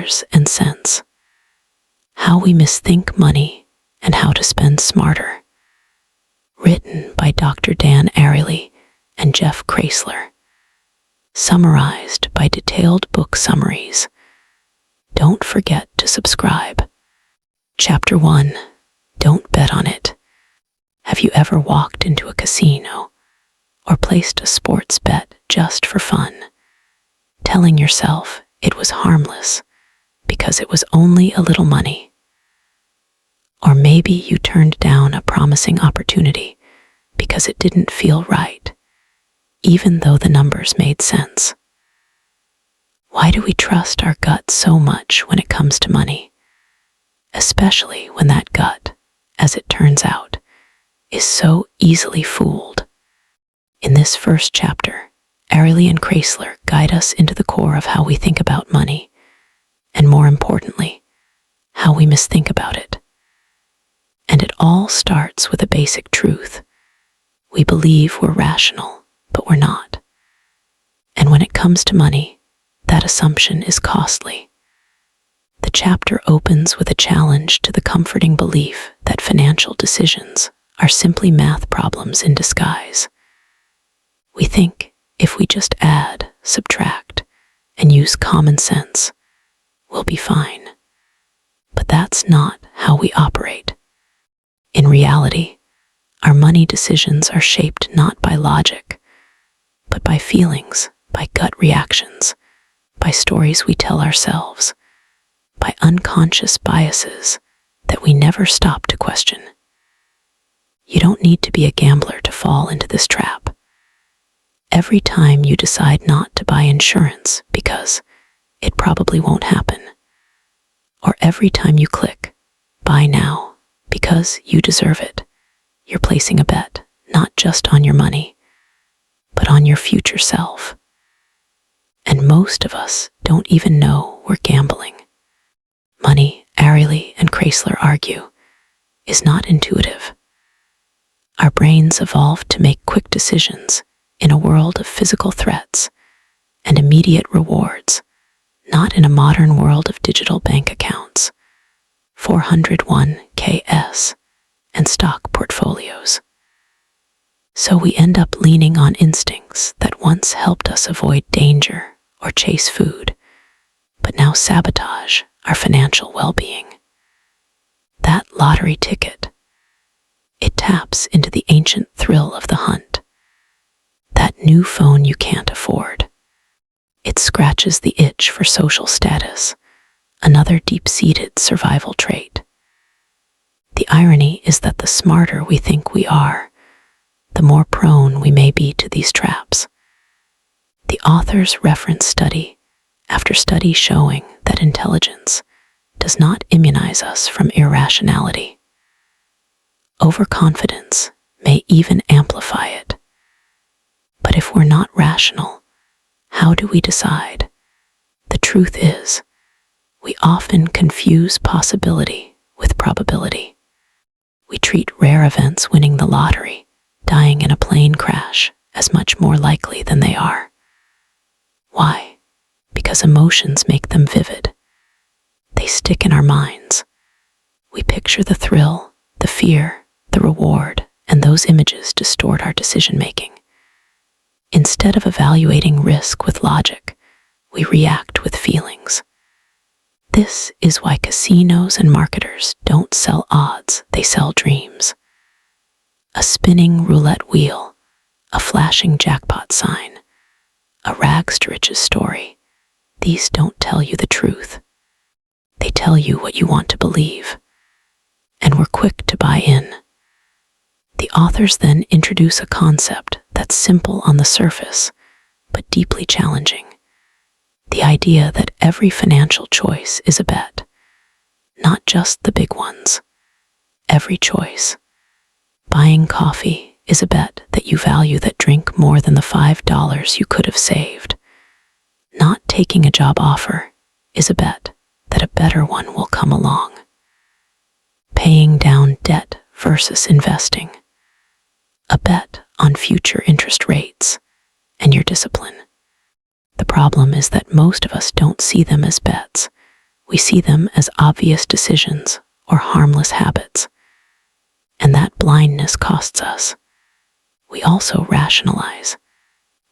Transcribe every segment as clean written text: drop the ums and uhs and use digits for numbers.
dollars and cents. How we misthink money and how to spend smarter. Written by Dr. Dan Ariely and Jeff Kreisler. Summarized by Detailed Book Summaries. Don't forget to subscribe. Chapter 1. Don't bet on it. Have you ever walked into a casino or placed a sports bet just for fun, telling yourself it was harmless because it was only a little money? Or maybe you turned down a promising opportunity because it didn't feel right, even though the numbers made sense. Why do we trust our gut so much when it comes to money? Especially when that gut, as it turns out, is so easily fooled. In this first chapter, Ariely and Kreisler guide us into the core of how we think about money, and more importantly, how we misthink about it. And it all starts with a basic truth. We believe we're rational, but we're not. And when it comes to money, that assumption is costly. The chapter opens with a challenge to the comforting belief that financial decisions are simply math problems in disguise. We think if we just add, subtract, and use common sense, we'll be fine. But that's not how we operate. In reality, our money decisions are shaped not by logic, but by feelings, by gut reactions, by stories we tell ourselves, by unconscious biases that we never stop to question. You don't need to be a gambler to fall into this trap. Every time you decide not to buy insurance because it probably won't happen, or every time you click buy now because you deserve it, you're placing a bet not just on your money, but on your future self. And most of us don't even know we're gambling. Money, Ariely and Kreisler argue, is not intuitive. Our brains evolved to make quick decisions in a world of physical threats and immediate rewards, not in a modern world of digital bank accounts, 401(k)s, and stock portfolios. So we end up leaning on instincts that once helped us avoid danger or chase food, but now sabotage our financial well-being. That lottery ticket, it taps into the ancient thrill of the hunt. That new phone you can't afford. It scratches the itch for social status, another deep-seated survival trait. The irony is that the smarter we think we are, the more prone we may be to these traps. The authors reference study after study showing that intelligence does not immunize us from irrationality. Overconfidence may even amplify it. But if we're not rational, how do we decide? The truth is, we often confuse possibility with probability. We treat rare events winning the lottery, dying in a plane crash, as much more likely than they are. Why? Because emotions make them vivid. They stick in our minds. We picture the thrill, the fear, the reward, and those images distort our decision-making. Instead of evaluating risk with logic, we react with feelings. This is why casinos and marketers don't sell odds, they sell dreams. A spinning roulette wheel, a flashing jackpot sign, a rags to riches story. These don't tell you the truth. They tell you what you want to believe, and we're quick to buy in. The authors then introduce a concept that's simple on the surface, but deeply challenging. The idea that every financial choice is a bet, not just the big ones. Every choice. Buying coffee is a bet that you value that drink more than the $5 you could have saved. Not taking a job offer is a bet that a better one will come along. Paying down debt versus investing. A bet on future interest rates and your discipline. The problem is that most of us don't see them as bets. We see them as obvious decisions or harmless habits, and that blindness costs us. We also rationalize.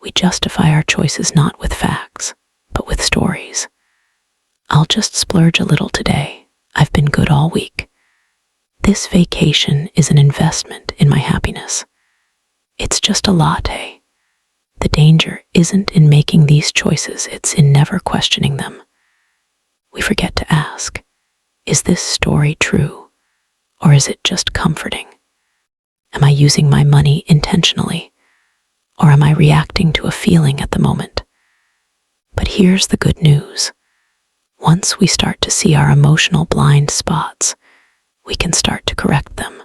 We justify our choices not with facts, but with stories. I'll just splurge a little today. I've been good all week. This vacation is an investment in my happiness. It's just a latte. The danger isn't in making these choices, it's in never questioning them. We forget to ask, is this story true, or is it just comforting? Am I using my money intentionally, or am I reacting to a feeling at the moment? But here's the good news. Once we start to see our emotional blind spots, we can start to correct them.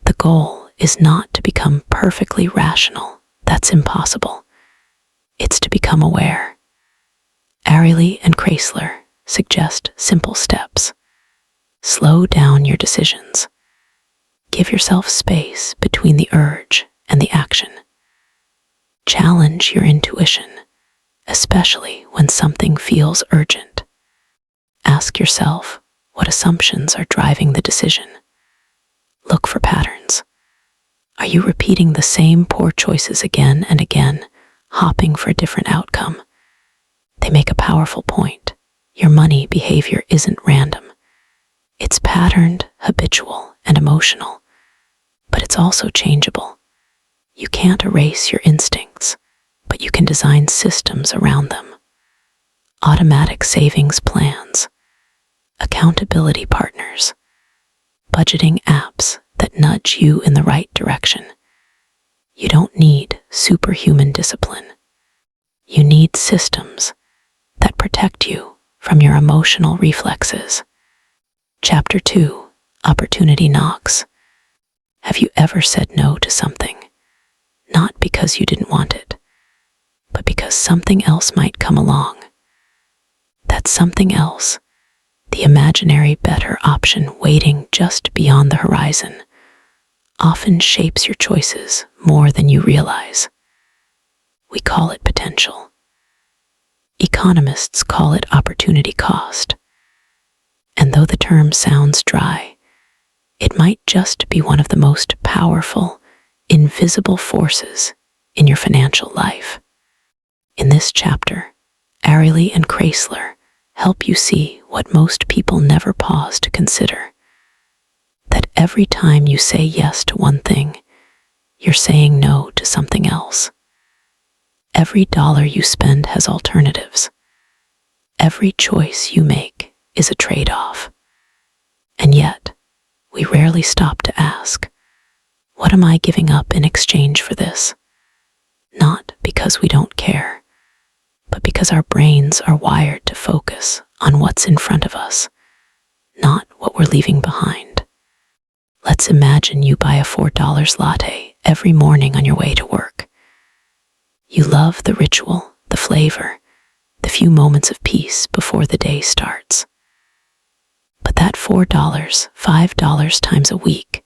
The goal is not to become perfectly rational. That's impossible. It's to become aware. Ariely and Kreisler suggest simple steps. Slow down your decisions. Give yourself space between the urge and the action. Challenge your intuition, especially when something feels urgent. Ask yourself what assumptions are driving the decision. Look for patterns. Are you repeating the same poor choices again and again, hopping for a different outcome? They make a powerful point. Your money behavior isn't random. It's patterned, habitual, and emotional, but it's also changeable. You can't erase your instincts, but you can design systems around them. Automatic savings plans, accountability partners, budgeting apps that nudge you in the right direction. You don't need superhuman discipline. You need systems that protect you from your emotional reflexes. Chapter 2, Opportunity Knocks. Have you ever said no to something, not because you didn't want it, but because something else might come along? That something else, the imaginary better option waiting just beyond the horizon, often shapes your choices more than you realize. We call it potential. Economists call it opportunity cost. And though the term sounds dry, it might just be one of the most powerful, invisible forces in your financial life. In this chapter, Ariely and Kreisler help you see what most people never pause to consider. That every time you say yes to one thing, you're saying no to something else. Every dollar you spend has alternatives. Every choice you make is a trade-off. And yet, we rarely stop to ask, what am I giving up in exchange for this? Not because we don't care, but because our brains are wired to focus on what's in front of us, not what we're leaving behind. Let's imagine you buy a $4 latte every morning on your way to work. You love the ritual, the flavor, the few moments of peace before the day starts. But that $4, $5 times a week,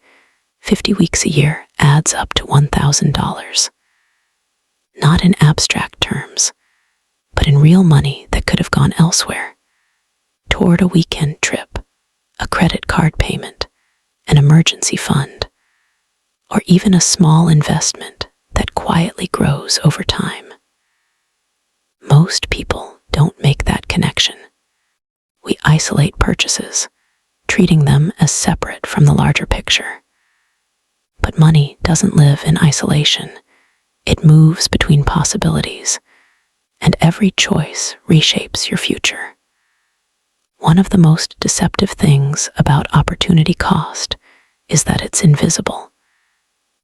50 weeks a year adds up to $1,000. Not in abstract terms, but in real money that could have gone elsewhere, toward a weekend trip, a credit card payment, an emergency fund, or even a small investment that quietly grows over time. Most people don't make that connection. We isolate purchases, treating them as separate from the larger picture. But money doesn't live in isolation. It moves between possibilities, and every choice reshapes your future. One of the most deceptive things about opportunity cost is that it's invisible.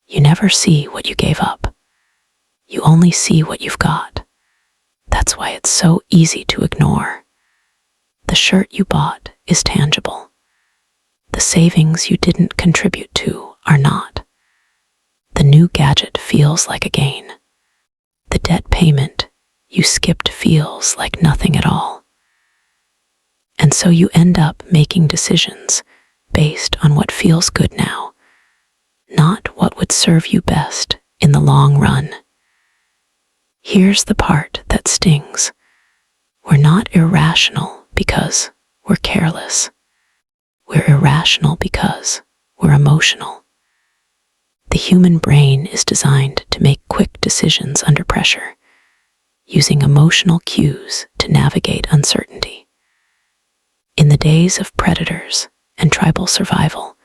You never see what you gave up. You only see what you've got. That's why it's so easy to ignore. The shirt you bought is tangible. The savings you didn't contribute to are not. The new gadget feels like a gain. The debt payment you skipped feels like nothing at all. And so you end up making decisions based on what feels good now, not what would serve you best in the long run. Here's the part that stings. We're not irrational because careless. We're irrational because we're emotional. The human brain is designed to make quick decisions under pressure, using emotional cues to navigate uncertainty. In the days of predators and tribal survival,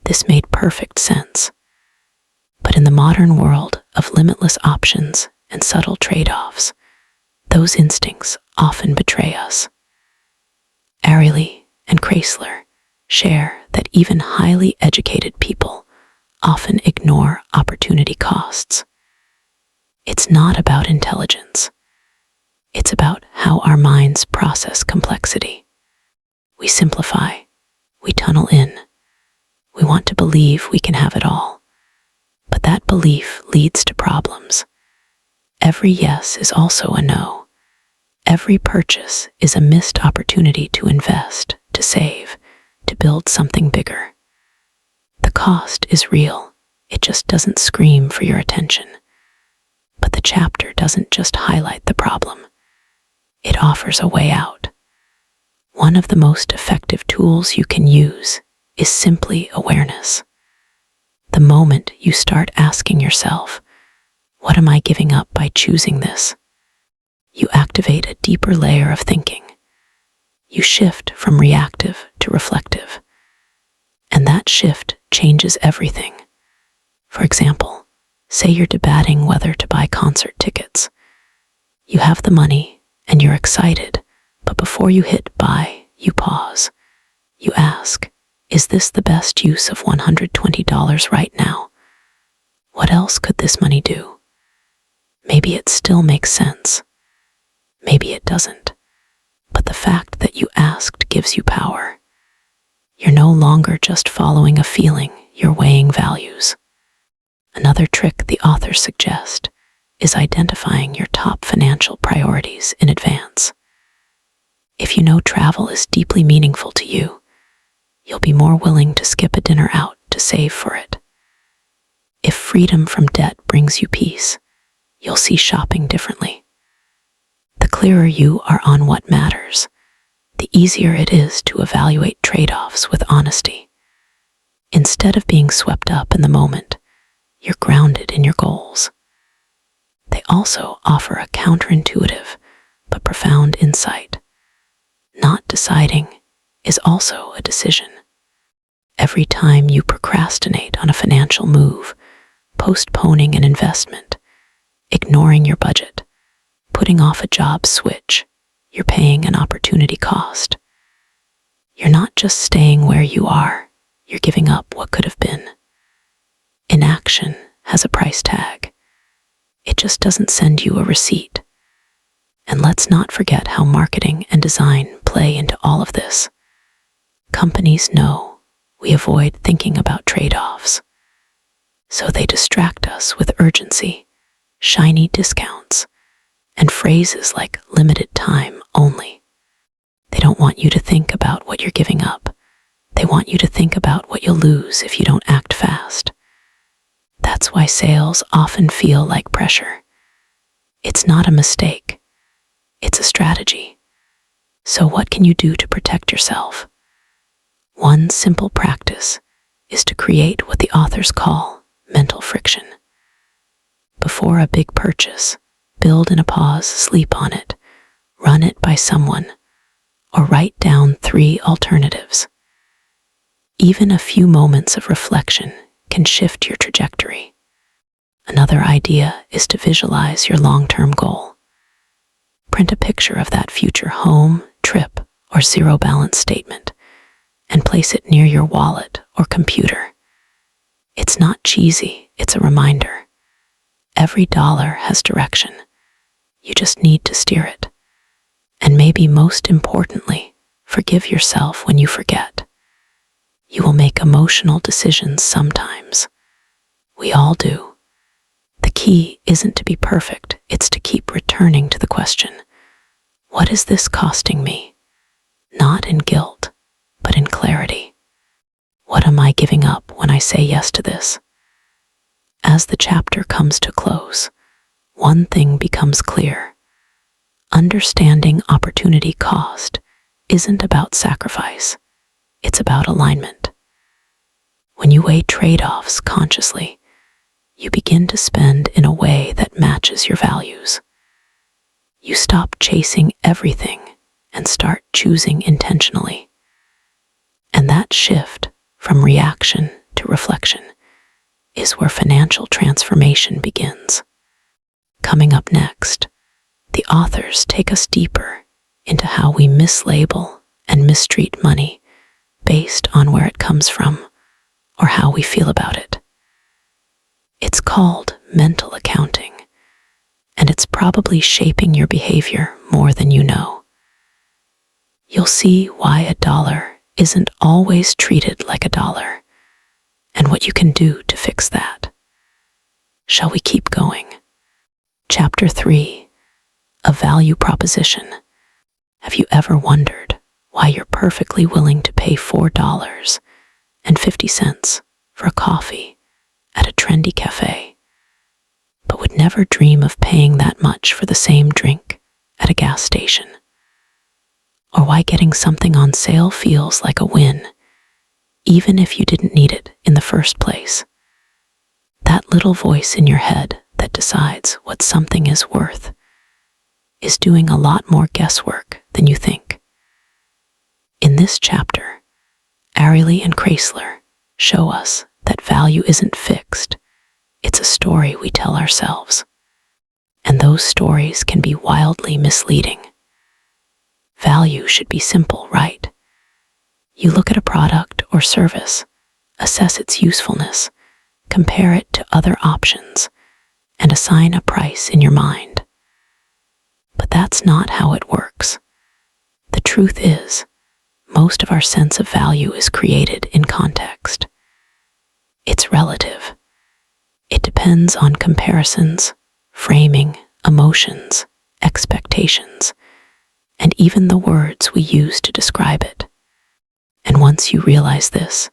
this made perfect sense. But in the modern world of limitless options and subtle trade-offs, those instincts often betray us. Ariely and Kreisler share that even highly educated people often ignore opportunity costs. It's not about intelligence. It's about how our minds process complexity. We simplify, we tunnel in, we want to believe we can have it all. But that belief leads to problems. Every yes is also a no. Every purchase is a missed opportunity to invest, to save, to build something bigger. The cost is real. It just doesn't scream for your attention. But the chapter doesn't just highlight the problem. It offers a way out. One of the most effective tools you can use is simply awareness. The moment you start asking yourself, what am I giving up by choosing this? You activate a deeper layer of thinking. You shift from reactive to reflective. And that shift changes everything. For example, say you're debating whether to buy concert tickets. You have the money and you're excited, but before you hit buy, you pause. You ask, is this the best use of $120 right now? What else could this money do? Maybe it still makes sense. Maybe it doesn't. But the fact that you asked gives you power. You're no longer just following a feeling, you're weighing values. Another trick the authors suggest is identifying your top financial priorities in advance. If you know travel is deeply meaningful to you, you'll be more willing to skip a dinner out to save for it. If freedom from debt brings you peace, you'll see shopping differently. The clearer you are on what matters, the easier it is to evaluate trade-offs with honesty. Instead of being swept up in the moment, you're grounded in your goals. They also offer a counterintuitive but profound insight. Not deciding is also a decision. Every time you procrastinate on a financial move, postponing an investment, ignoring your budget, putting off a job switch, you're paying an opportunity cost. You're not just staying where you are, you're giving up what could have been. Inaction has a price tag. It just doesn't send you a receipt. And let's not forget how marketing and design play into all of this. Companies know we avoid thinking about trade-offs, so they distract us with urgency, shiny discounts, and phrases like limited time only. They don't want you to think about what you're giving up. They want you to think about what you'll lose if you don't act fast. That's why sales often feel like pressure. It's not a mistake. It's a strategy. So what can you do to protect yourself? One simple practice is to create what the authors call mental friction. Before a big purchase, build in a pause, sleep on it, run it by someone, or write down 3 alternatives. Even a few moments of reflection can shift your trajectory. Another idea is to visualize your long-term goal. Print a picture of that future home, trip, or zero balance statement and place it near your wallet or computer. It's not cheesy, it's a reminder. Every dollar has direction. You just need to steer it. And maybe most importantly, forgive yourself when you forget. You will make emotional decisions sometimes. We all do. The key isn't to be perfect, it's to keep returning to the question, what is this costing me? Not in guilt, but in clarity. What am I giving up when I say yes to this? As the chapter comes to close, one thing becomes clear. Understanding opportunity cost isn't about sacrifice, it's about alignment. When you weigh trade-offs consciously, you begin to spend in a way that matches your values. You stop chasing everything and start choosing intentionally. And that shift from reaction to reflection is where financial transformation begins. Coming up next, the authors take us deeper into how we mislabel and mistreat money based on where it comes from or how we feel about it. It's called mental accounting, and it's probably shaping your behavior more than you know. You'll see why a dollar isn't always treated like a dollar, and what you can do to fix that. Shall we keep going? Chapter 3, A Value Proposition. Have you ever wondered why you're perfectly willing to pay $4.50 for a coffee at a trendy cafe, but would never dream of paying that much for the same drink at a gas station? Or why getting something on sale feels like a win, even if you didn't need it in the first place? That little voice in your head that decides what something is worth is doing a lot more guesswork than you think. In this chapter, Ariely and Kreisler show us that value isn't fixed, it's a story we tell ourselves. And those stories can be wildly misleading. Value should be simple, right? You look at a product or service, assess its usefulness, compare it to other options, and assign a price in your mind. But that's not how it works. The truth is, most of our sense of value is created in context. It's relative. It depends on comparisons, framing, emotions, expectations, and even the words we use to describe it. And once you realize this,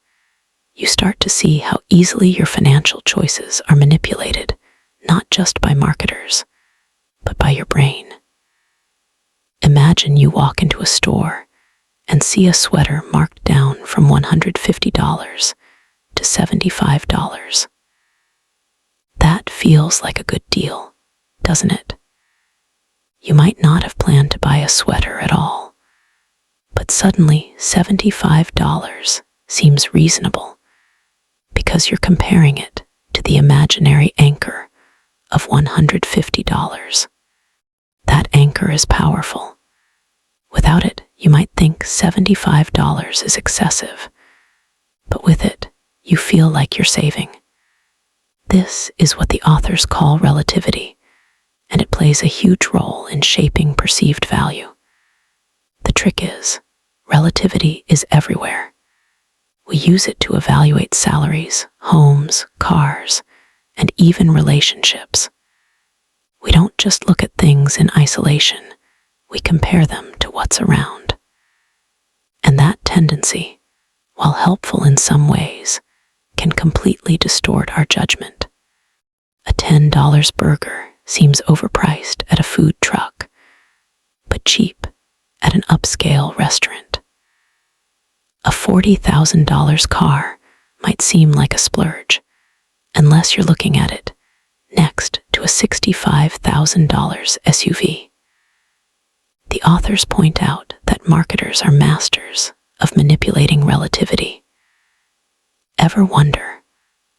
you start to see how easily your financial choices are manipulated, not just by marketers, but by your brain. Imagine you walk into a store and see a sweater marked down from $150 to $75. That feels like a good deal, doesn't it? You might not have planned to buy a sweater at all, but suddenly $75 seems reasonable because you're comparing it to the imaginary anchor of $150. That anchor is powerful. Without it, you might think $75 is excessive, but with it, you feel like you're saving. This is what the authors call relativity, and it plays a huge role in shaping perceived value. The trick is, relativity is everywhere. We use it to evaluate salaries, homes, cars, and even relationships. We don't just look at things in isolation, we compare them to what's around. And that tendency, while helpful in some ways, can completely distort our judgment. A $10 burger seems overpriced at a food truck, but cheap at an upscale restaurant. A $40,000 car might seem like a splurge, unless you're looking at it next to a $65,000 SUV. The authors point out that marketers are masters of manipulating relativity. Ever wonder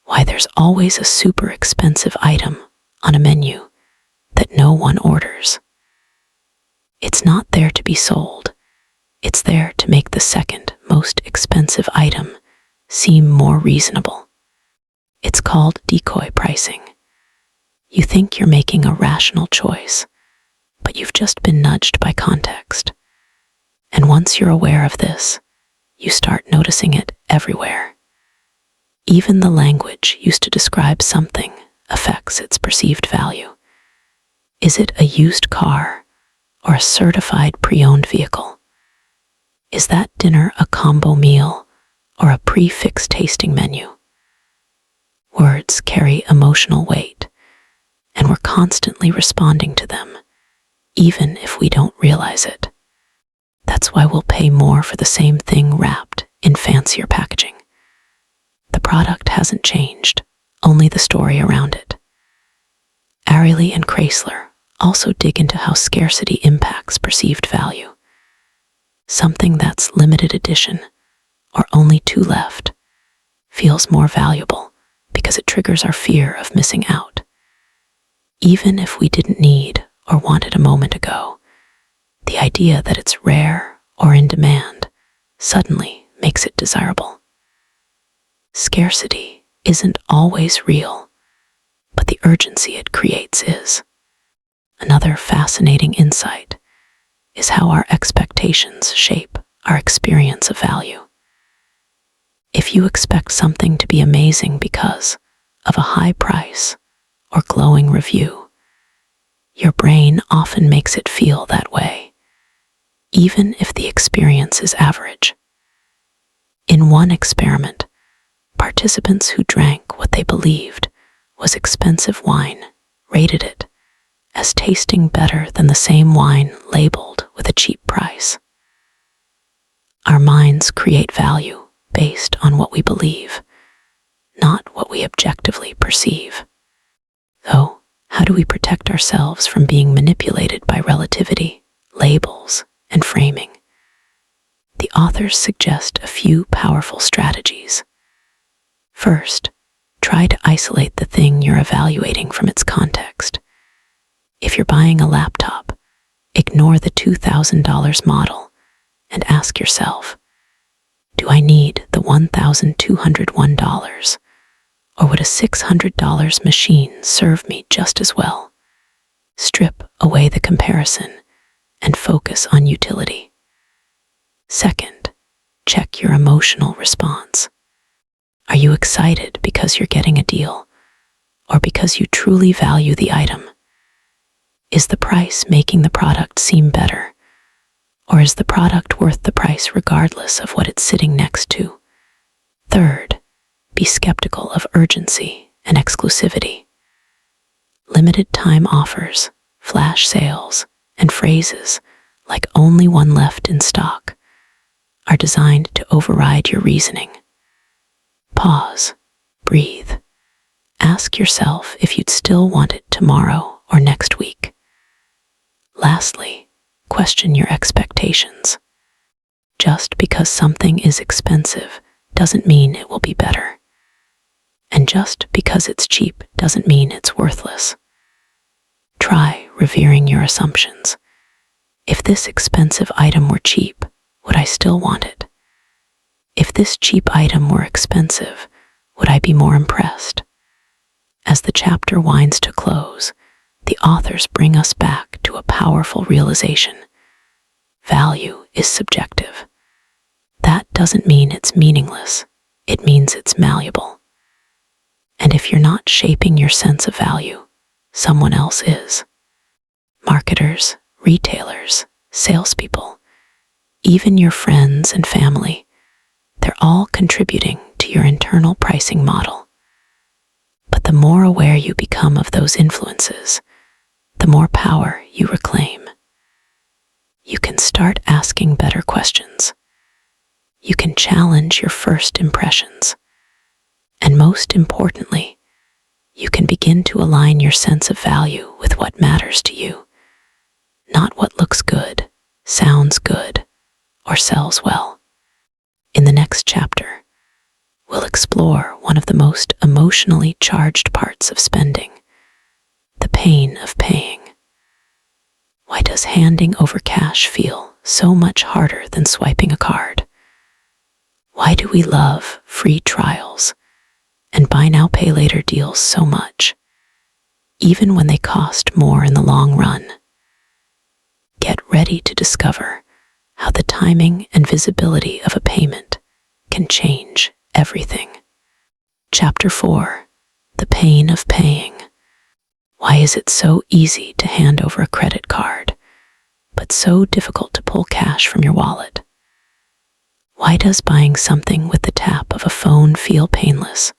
why there's always a super expensive item on a menu that no one orders? It's not there to be sold. It's there to make the second most expensive item seem more reasonable. It's called decoy pricing. You think you're making a rational choice, but you've just been nudged by context. And once you're aware of this, you start noticing it everywhere. Even the language used to describe something affects its perceived value. Is it a used car or a certified pre-owned vehicle? Is that dinner a combo meal or a prefixed tasting menu? Words carry emotional weight, and we're constantly responding to them, even if we don't realize it. That's That's why we'll pay more for the same thing wrapped in fancier packaging. The product hasn't changed, only the story around it. Ariely and Kreisler also dig into how scarcity impacts perceived value. Something that's limited edition, or only two left, feels more valuable because it triggers our fear of missing out. Even if we didn't need or want it a moment ago, the idea that it's rare or in demand suddenly makes it desirable. Scarcity isn't always real, but the urgency it creates is. Another fascinating insight is how our expectations shape our experience of value. If you expect something to be amazing because of a high price or glowing review, your brain often makes it feel that way, even if the experience is average. In one experiment, participants who drank what they believed was expensive wine rated it as tasting better than the same wine labeled with a cheap price. Our minds create value based on what we believe, not what we objectively perceive. So, how do we protect ourselves from being manipulated by relativity, labels, and framing? The authors suggest a few powerful strategies. First, try to isolate the thing you're evaluating from its context. If you're buying a laptop, ignore the $2,000 model and ask yourself, do I need the $1,201, or would a $600 machine serve me just as well? Strip away the comparison and focus on utility. Second, check your emotional response. Are you excited because you're getting a deal, or because you truly value the item? Is the price making the product seem better, or is the product worth the price regardless of what it's sitting next to? Third, be skeptical of urgency and exclusivity. Limited time offers, flash sales, and phrases like "only one left in stock" are designed to override your reasoning. Pause, breathe. Ask yourself if you'd still want it tomorrow or next week. Lastly, question your expectations. Just because something is expensive doesn't mean it will be better. And just because it's cheap doesn't mean it's worthless. Try revering your assumptions. If this expensive item were cheap, would I still want it? If this cheap item were expensive, would I be more impressed? As the chapter winds to close, the authors bring us back to a powerful realization. Value is subjective. That doesn't mean it's meaningless. It means it's malleable. And if you're not shaping your sense of value, someone else is. Marketers, retailers, salespeople, even your friends and family, they're all contributing to your internal pricing model. But the more aware you become of those influences, the more power you reclaim. You can start asking better questions. You can challenge your first impressions. And most importantly, you can begin to align your sense of value with what matters to you, not what looks good, sounds good, or sells well. In the next chapter, we'll explore one of the most emotionally charged parts of spending, the pain of paying. Why does handing over cash feel so much harder than swiping a card? Why do we love free trials and buy now pay later deals so much, even when they cost more in the long run? Get ready to discover how the timing and visibility of a payment can change everything. Chapter 4, The Pain of Paying. Why is it so easy to hand over a credit card, but so difficult to pull cash from your wallet? Why does buying something with the tap of a phone feel painless,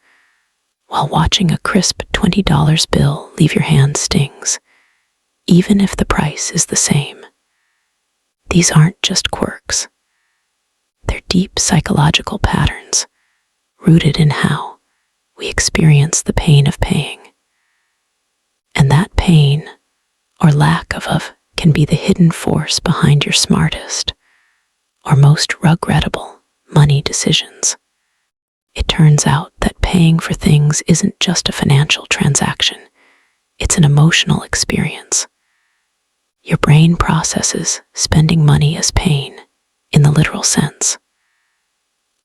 while watching a crisp $20 bill leave your hand stings, even if the price is the same? These aren't just quirks. They're deep psychological patterns rooted in how we experience the pain of paying. And that pain, or lack of, can be the hidden force behind your smartest or most regrettable money decisions. It turns out that paying for things isn't just a financial transaction, it's an emotional experience. Your brain processes spending money as pain, in the literal sense.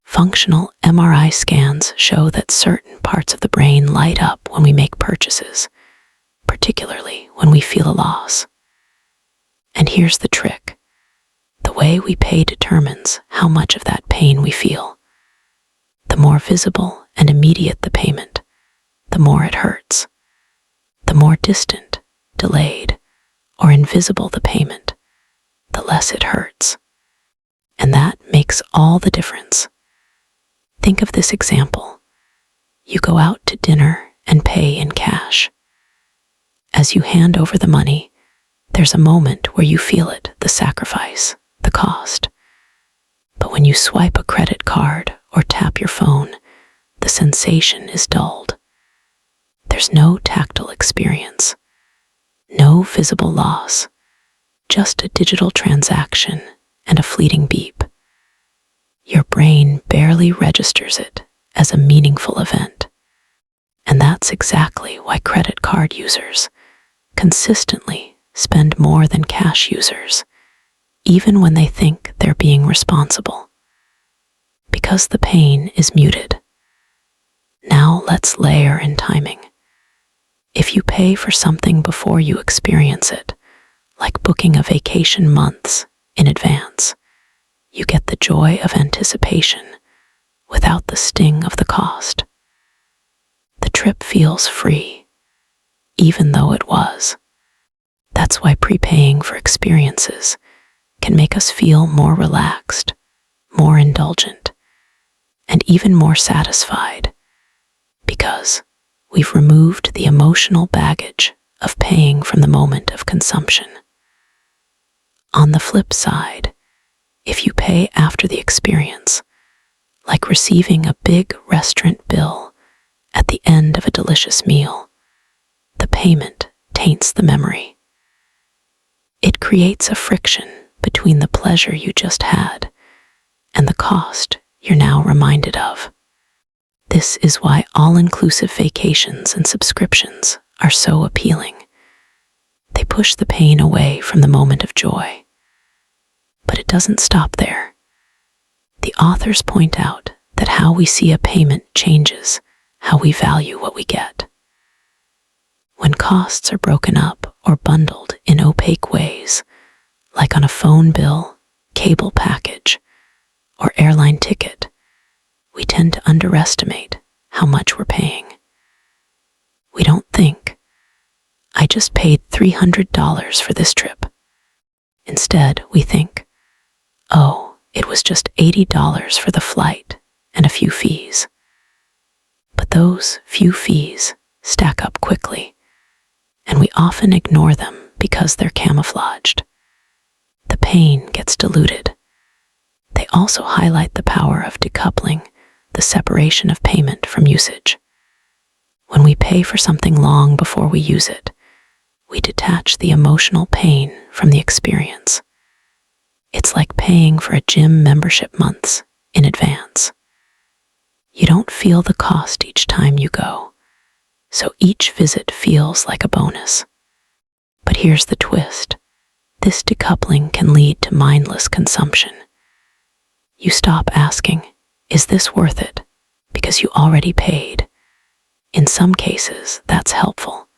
Functional MRI scans show that certain parts of the brain light up when we make purchases, particularly when we feel a loss. And here's the trick. The way we pay determines how much of that pain we feel. The more visible and immediate the payment, the more it hurts. The more distant, delayed, or invisible the payment, the less it hurts. And that makes all the difference. Think of this example. You go out to dinner and pay in cash. As you hand over the money, there's a moment where you feel it, the sacrifice, the cost. But when you swipe a credit card or tap your phone, the sensation is dulled. There's no tactile experience, no visible loss, just a digital transaction and a fleeting beep. Your brain barely registers it as a meaningful event. And that's exactly why credit card users consistently spend more than cash users, even when they think they're being responsible. Because the pain is muted. Now let's layer in timing. If you pay for something before you experience it, like booking a vacation months in advance, you get the joy of anticipation without the sting of the cost. The trip feels free, even though it was. That's why prepaying for experiences can make us feel more relaxed, more indulgent, and even more satisfied, because we've removed the emotional baggage of paying from the moment of consumption. On the flip side, if you pay after the experience, like receiving a big restaurant bill at the end of a delicious meal, the payment taints the memory. It creates a friction between the pleasure you just had and the cost you're now reminded of. This is why all-inclusive vacations and subscriptions are so appealing. They push the pain away from the moment of joy. But it doesn't stop there. The authors point out that how we see a payment changes how we value what we get. When costs are broken up or bundled in opaque ways, like on a phone bill, cable package, or airline ticket, we tend to underestimate how much we're paying. We don't think, I just paid $300 for this trip. Instead, we think, oh, it was just $80 for the flight and a few fees. But those few fees stack up quickly, and we often ignore them because they're camouflaged. The pain gets diluted. They also highlight the power of decoupling, the separation of payment from usage. When we pay for something long before we use it, we detach the emotional pain from the experience. It's like paying for a gym membership months in advance. You don't feel the cost each time you go, so each visit feels like a bonus. But here's the twist. This decoupling can lead to mindless consumption. You stop asking, is this worth it? Because you already paid. In some cases, that's helpful.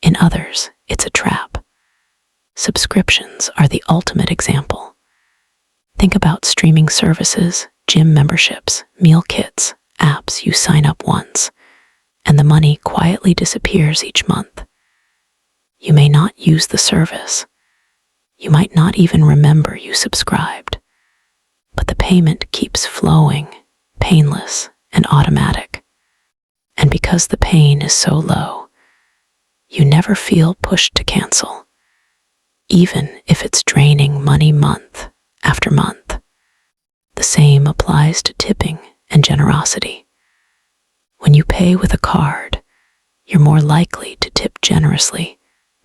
In others, it's a trap. Subscriptions are the ultimate example. Think about streaming services, gym memberships, meal kits, apps you sign up once, and the money quietly disappears each month. You may not use the service. You might not even remember you subscribed. But the payment keeps flowing, painless and automatic. And because the pain is so low, you never feel pushed to cancel. even if it's draining money month after month. The same applies to tipping and generosity. When you pay with a card, you're more likely to tip generously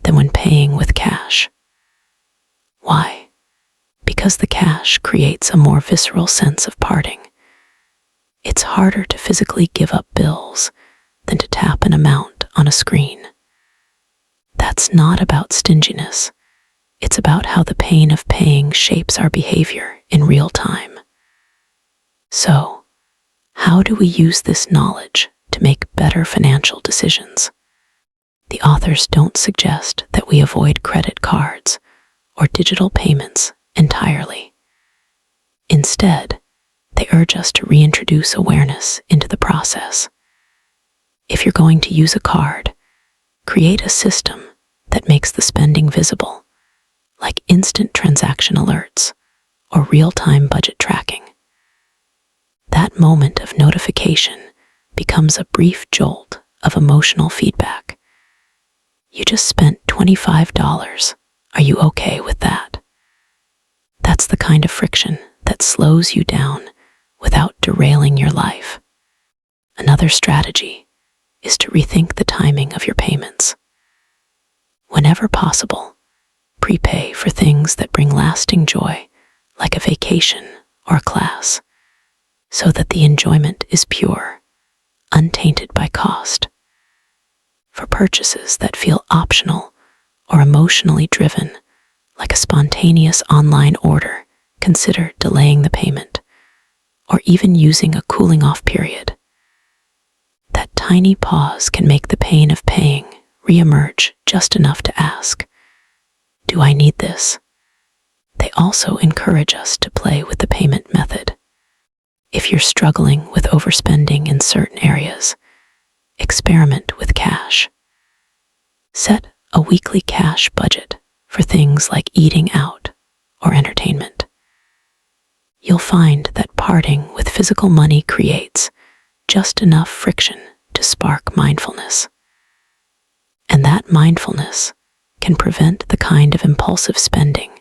than when paying with cash. Why? Because the cash creates a more visceral sense of parting. It's harder to physically give up bills than to tap an amount on a screen. That's not about stinginess. It's about how the pain of paying shapes our behavior in real time. So, how do we use this knowledge to make better financial decisions? The authors don't suggest that we avoid credit cards or digital payments entirely. Instead, they urge us to reintroduce awareness into the process. If you're going to use a card, create a system that makes the spending visible, like instant transaction alerts or real-time budget tracking. That moment of notification becomes a brief jolt of emotional feedback. You just spent $25. Are you okay with that? That's the kind of friction that slows you down without derailing your life. Another strategy is to rethink the timing of your payments. Whenever possible, prepay for things that bring lasting joy, like a vacation or a class, so that the enjoyment is pure, untainted by cost. For purchases that feel optional or emotionally driven, like a spontaneous online order, consider delaying the payment or even using a cooling off period. That tiny pause can make the pain of paying reemerge just enough to ask, do I need this? They also encourage us to play with the payment method. If you're struggling with overspending in certain areas, experiment with cash. Set a weekly cash budget for things like eating out or entertainment. You'll find that parting with physical money creates just enough friction to spark mindfulness. And that mindfulness can prevent the kind of impulsive spending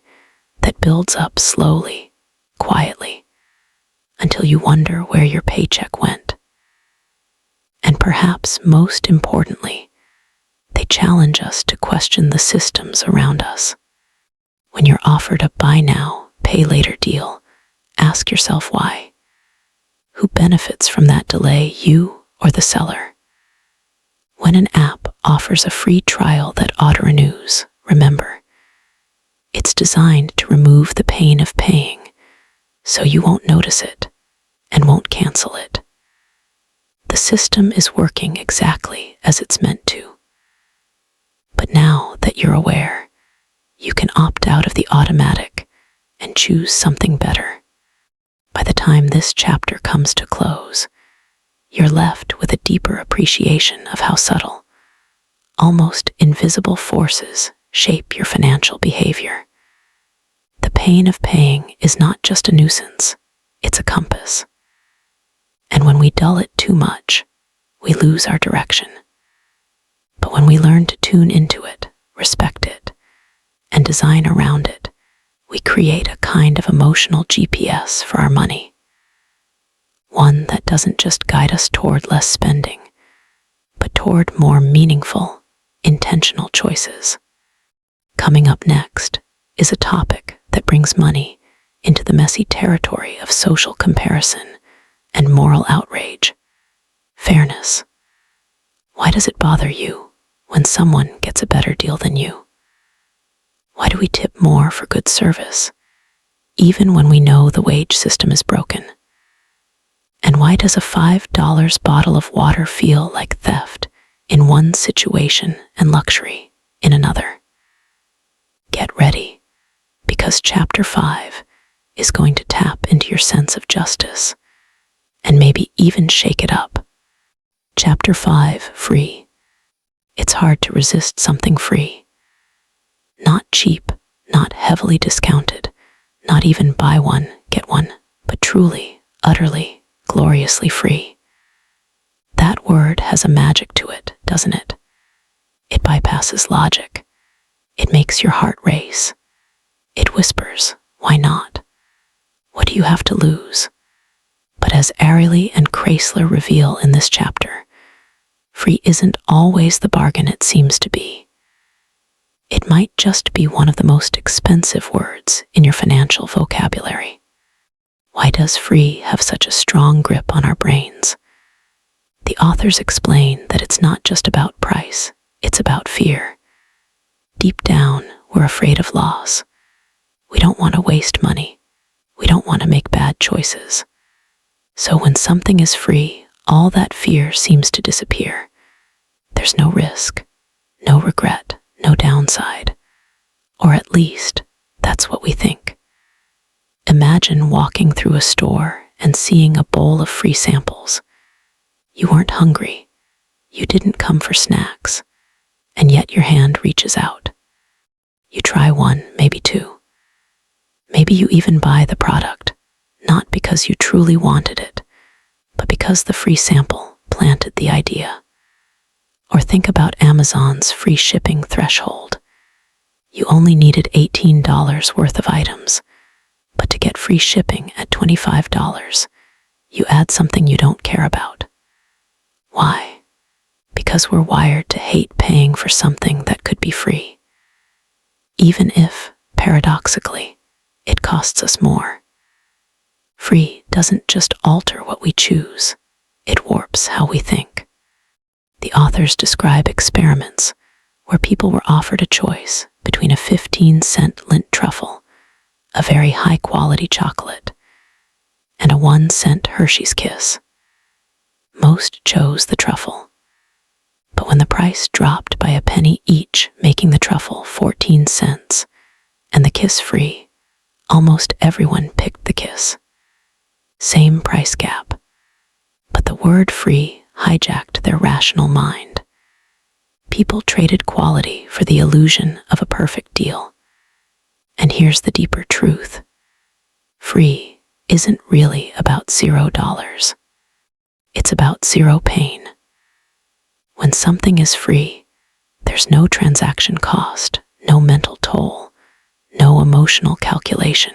that builds up slowly, quietly, until you wonder where your paycheck went. And perhaps most importantly, they challenge us to question the systems around us. When you're offered a buy now, pay later deal, ask yourself why. Who benefits from that delay, you or the seller? When an app offers a free trial that auto-renews, remember, it's designed to remove the pain of paying, so you won't notice it and won't cancel it. The system is working exactly as it's meant to. But now that you're aware, you can opt out of the automatic and choose something better. By the time this chapter comes to close, you're left with a deeper appreciation of how subtle, almost invisible forces shape your financial behavior. The pain of paying is not just a nuisance, it's a compass. And when we dull it too much, we lose our direction. But when we learn to tune into it, respect it, and design around it, we create a kind of emotional GPS for our money. One that doesn't just guide us toward less spending, but toward more meaningful, intentional choices. Coming up next is a topic that brings money into the messy territory of social comparison and moral outrage. Fairness. Why does it bother you when someone gets a better deal than you? Why do we tip more for good service, even when we know the wage system is broken? And why does a $5 bottle of water feel like theft in one situation and luxury in another? Get ready, because Chapter 5 is going to tap into your sense of justice and maybe even shake it up. Chapter 5, Free. It's hard to resist something free. Not cheap, not heavily discounted, not even buy one, get one, but truly, utterly, gloriously free. That word has a magic to it, doesn't it? It bypasses logic, It makes your heart race. It whispers, why not? What do you have to lose? But as Ariely and Kreisler reveal in this chapter, free isn't always the bargain it seems to be. It might just be one of the most expensive words in your financial vocabulary. Why does free have such a strong grip on our brains? The authors explain that it's not just about price, it's about fear. Deep down, we're afraid of loss. We don't want to waste money. We don't want to make bad choices. So when something is free, all that fear seems to disappear. There's no risk, no regret, no downside. Or at least, that's what we think. Imagine walking through a store and seeing a bowl of free samples. You weren't hungry. You didn't come for snacks. And yet your hand reaches out. You try one, maybe two. Maybe you even buy the product, not because you truly wanted it, but because the free sample planted the idea. Or think about Amazon's free shipping threshold. You only needed $18 worth of items, but to get free shipping at $25, you add something you don't care about. Why? Because we're wired to hate paying for something that could be free, even if, paradoxically, it costs us more. Free doesn't just alter what we choose, it warps how we think. The authors describe experiments where people were offered a choice between a 15-cent lint truffle, a very high-quality chocolate, and a 1-cent Hershey's Kiss. Most chose the truffle. But when the price dropped by a penny each, making the truffle 14 cents and the Kiss free, almost everyone picked the Kiss. Same price gap, but the word free hijacked their rational mind. People traded quality for the illusion of a perfect deal. And here's the deeper truth. Free isn't really about $0. It's about zero pain. When something is free, there's no transaction cost, no mental toll, no emotional calculation.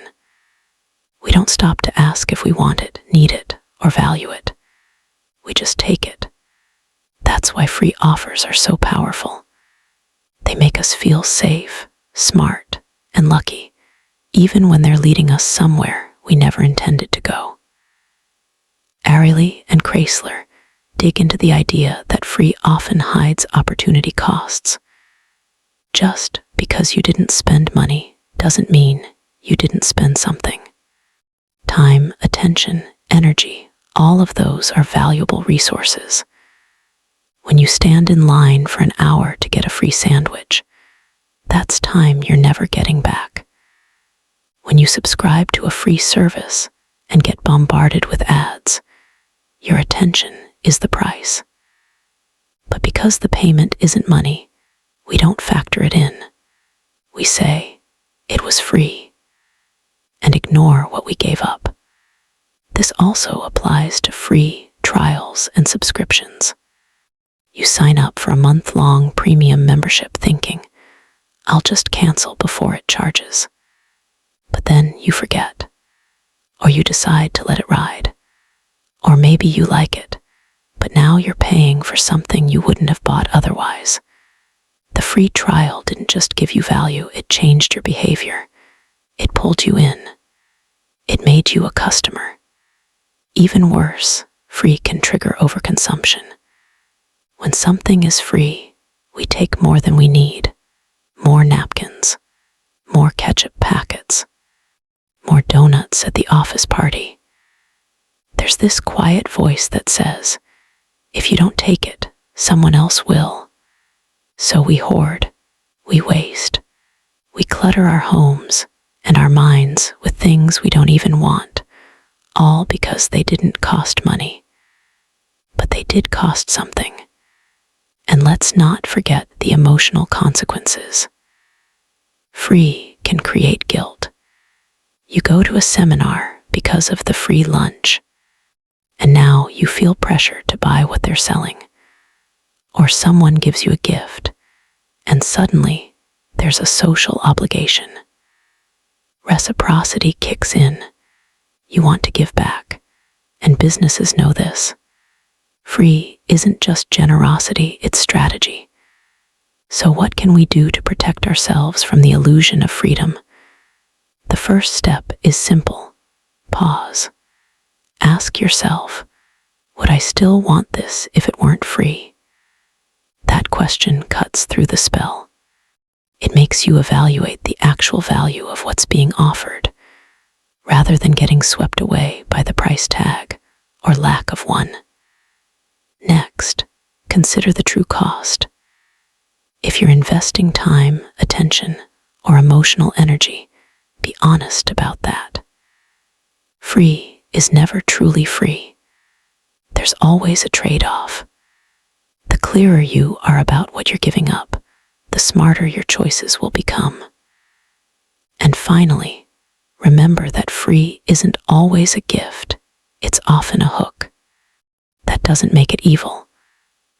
We don't stop to ask if we want it, need it, or value it. We just take it. That's why free offers are so powerful. They make us feel safe, smart, and lucky, even when they're leading us somewhere we never intended to go. Ariely and Kreisler dig into the idea that free often hides opportunity costs. Just because you didn't spend money doesn't mean you didn't spend something. Time, attention, energy, all of those are valuable resources. When you stand in line for an hour to get a free sandwich, that's time you're never getting back. When you subscribe to a free service and get bombarded with ads, your attention is the price. But because the payment isn't money, we don't factor it in. We say, it was free, and ignore what we gave up. This also applies to free trials and subscriptions. You sign up for a month-long premium membership thinking, I'll just cancel before it charges. But then you forget, or you decide to let it ride. Or maybe you like it, but now you're paying for something you wouldn't have bought otherwise. The free trial didn't just give you value, it changed your behavior. It pulled you in. It made you a customer. Even worse, free can trigger overconsumption. When something is free, we take more than we need. More napkins, more ketchup packets, more donuts at the office party. There's this quiet voice that says, if you don't take it, someone else will. So we hoard, we waste, we clutter our homes and our minds with things we don't even want, all because they didn't cost money. But they did cost something. And let's not forget the emotional consequences. Free can create guilt. You go to a seminar because of the free lunch, and now you feel pressure to buy what they're selling. Or someone gives you a gift, and suddenly there's a social obligation. Reciprocity kicks in. You want to give back, and businesses know this. Free isn't just generosity, it's strategy. So what can we do to protect ourselves from the illusion of freedom? The first step is simple. Pause. Ask yourself, would I still want this if it weren't free? That question cuts through the spell. It makes you evaluate the actual value of what's being offered, rather than getting swept away by the price tag or lack of one. Next, consider the true cost. If you're investing time, attention, or emotional energy, be honest about that. Free is never truly free. There's always a trade-off. The clearer you are about what you're giving up, the smarter your choices will become. And finally, remember that free isn't always a gift. It's often a hook. That doesn't make it evil,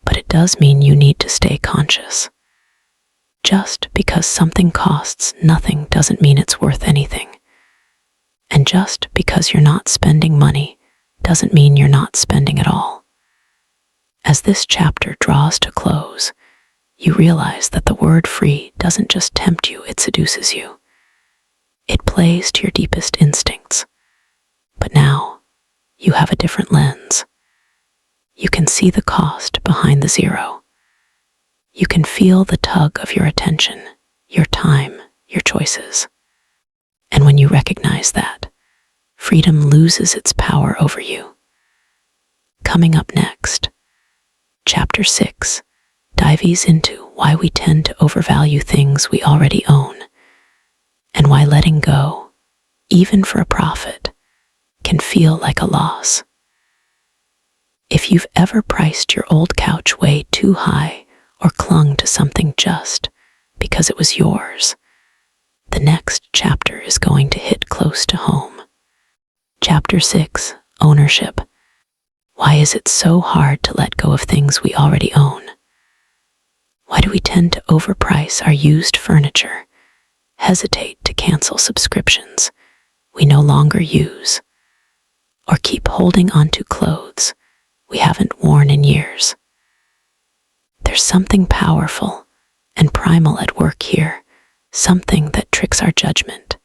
but it does mean you need to stay conscious. Just because something costs nothing doesn't mean it's worth anything. And just because you're not spending money doesn't mean you're not spending at all. As this chapter draws to close, you realize that the word free doesn't just tempt you, it seduces you. It plays to your deepest instincts. But now, you have a different lens. You can see the cost behind the zero. You can feel the tug of your attention, your time, your choices. And when you recognize that, freedom loses its power over you. Coming up next, Chapter 6 dives into why we tend to overvalue things we already own, and why letting go, even for a profit, can feel like a loss. If you've ever priced your old couch way too high or clung to something just because it was yours, the next chapter is going to hit close to home. Chapter 6, Ownership. Why is it so hard to let go of things we already own? Why do we tend to overprice our used furniture, hesitate to cancel subscriptions we no longer use, or keep holding onto clothes we haven't worn in years? There's something powerful and primal at work here, something that tricks our judgment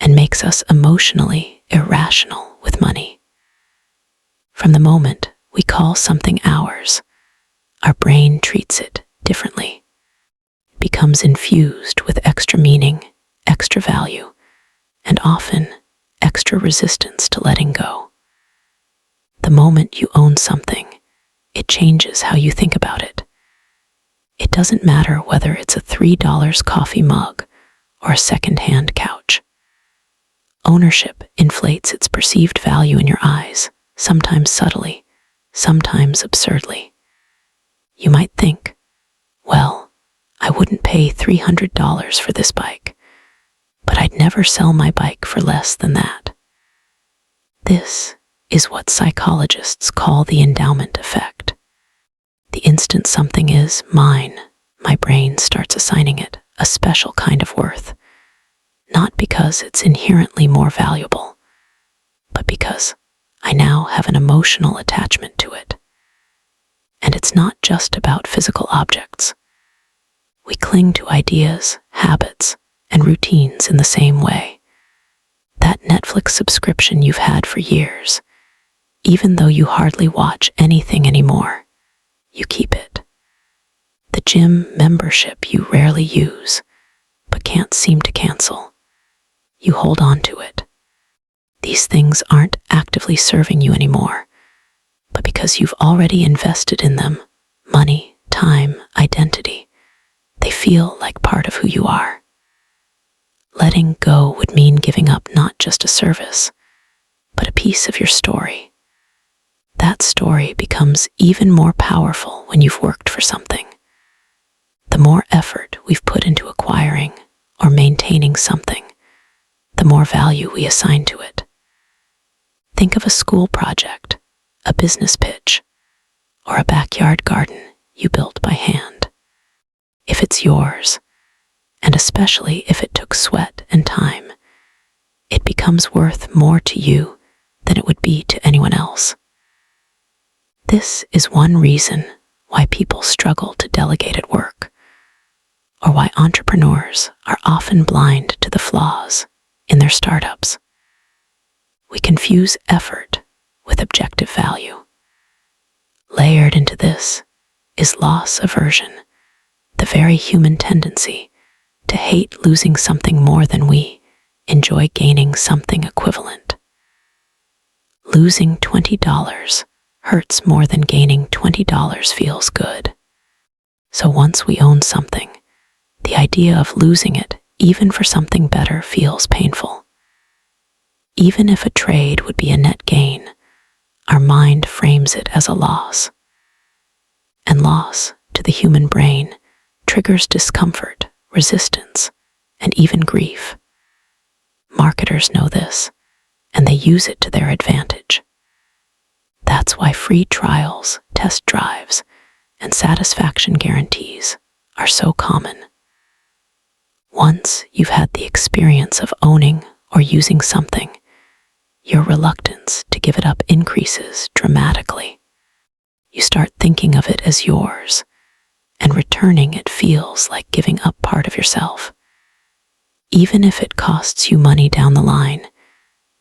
and makes us emotionally irrational with money. From the moment we call something ours, our brain treats it differently. It becomes infused with extra meaning, extra value, and often extra resistance to letting go. The moment you own something, it changes how you think about it. It doesn't matter whether it's a $3 coffee mug or a second-hand couch. Ownership inflates its perceived value in your eyes, sometimes subtly, sometimes absurdly. You might think, well, I wouldn't pay $300 for this bike, but I'd never sell my bike for less than that. This is what psychologists call the endowment effect. The instant something is mine, my brain starts assigning it a special kind of worth, not because it's inherently more valuable, but because I now have an emotional attachment to it. And it's not just about physical objects. We cling to ideas, habits, and routines in the same way. That Netflix subscription you've had for years, even though you hardly watch anything anymore, you keep it. The gym membership you rarely use, but can't seem to cancel, you hold on to it. These things aren't actively serving you anymore, but because you've already invested in them, money, time, identity, they feel like part of who you are. Letting go would mean giving up not just a service, but a piece of your story. That story becomes even more powerful when you've worked for something. The more effort we've put into acquiring or maintaining something, the more value we assign to it. Think of a school project, a business pitch, or a backyard garden you built by hand. If it's yours, and especially if it took sweat and time, it becomes worth more to you than it would be to anyone else. This is one reason why people struggle to delegate at work, or why entrepreneurs are often blind to the flaws in their startups. We confuse effort with objective value. Layered into this is loss aversion, the very human tendency to hate losing something more than we enjoy gaining something equivalent. Losing $20 hurts more than gaining $20 feels good. So once we own something, the idea of losing it, even for something better, feels painful. Even if a trade would be a net gain, our mind frames it as a loss. And loss, to the human brain, triggers discomfort, resistance, and even grief. Marketers know this, and they use it to their advantage. That's why free trials, test drives, and satisfaction guarantees are so common. Once you've had the experience of owning or using something, your reluctance to give it up increases dramatically. You start thinking of it as yours, and returning it feels like giving up part of yourself. Even if it costs you money down the line,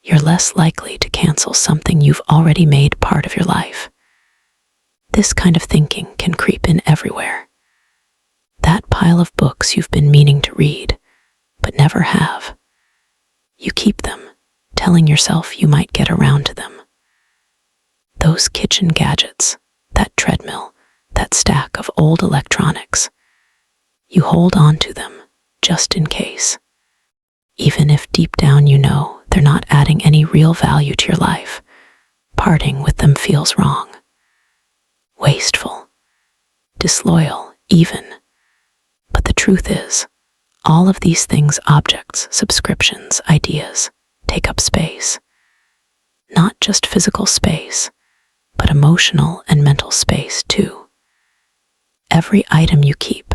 you're less likely to cancel something you've already made part of your life. This kind of thinking can creep in everywhere. That pile of books you've been meaning to read, but never have. You keep them, telling yourself you might get around to them. Those kitchen gadgets, that treadmill, that stack of old electronics, you hold on to them just in case. Even if deep down you know they're not adding any real value to your life, parting with them feels wrong, wasteful, disloyal even. But the truth is, all of these things, objects, subscriptions, ideas, take up space. Not just physical space, but emotional and mental space too. Every item you keep,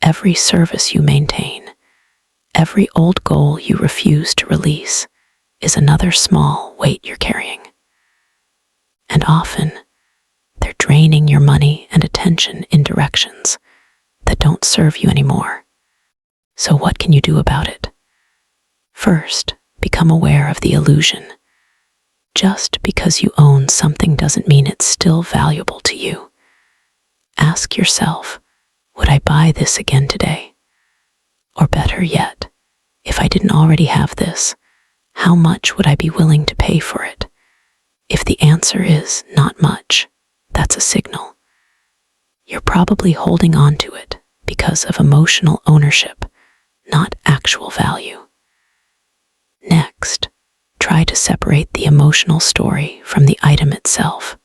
every service you maintain, every old goal you refuse to release is another small weight you're carrying. And often, they're draining your money and attention in directions that don't serve you anymore. So what can you do about it? First, become aware of the illusion. Just because you own something doesn't mean it's still valuable to you. Ask yourself, would I buy this again today? Or better yet, if I didn't already have this, how much would I be willing to pay for it? If the answer is not much, that's a signal. You're probably holding on to it because of emotional ownership, not actual value. Next, try to separate the emotional story from the item itself.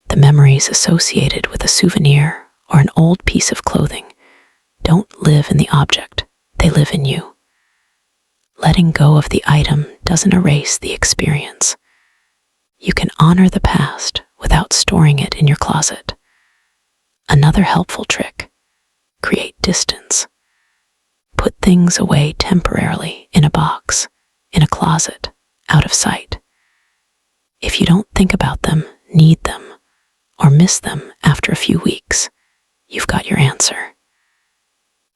The memories associated with a souvenir or an old piece of clothing don't live in the object, they live in you. Letting go of the item doesn't erase the experience. You can honor the past without storing it in your closet. Another helpful trick: create distance. Put things away temporarily in a box, in a closet, out of sight. If you don't think about them, need them, or miss them after a few weeks, you've got your answer.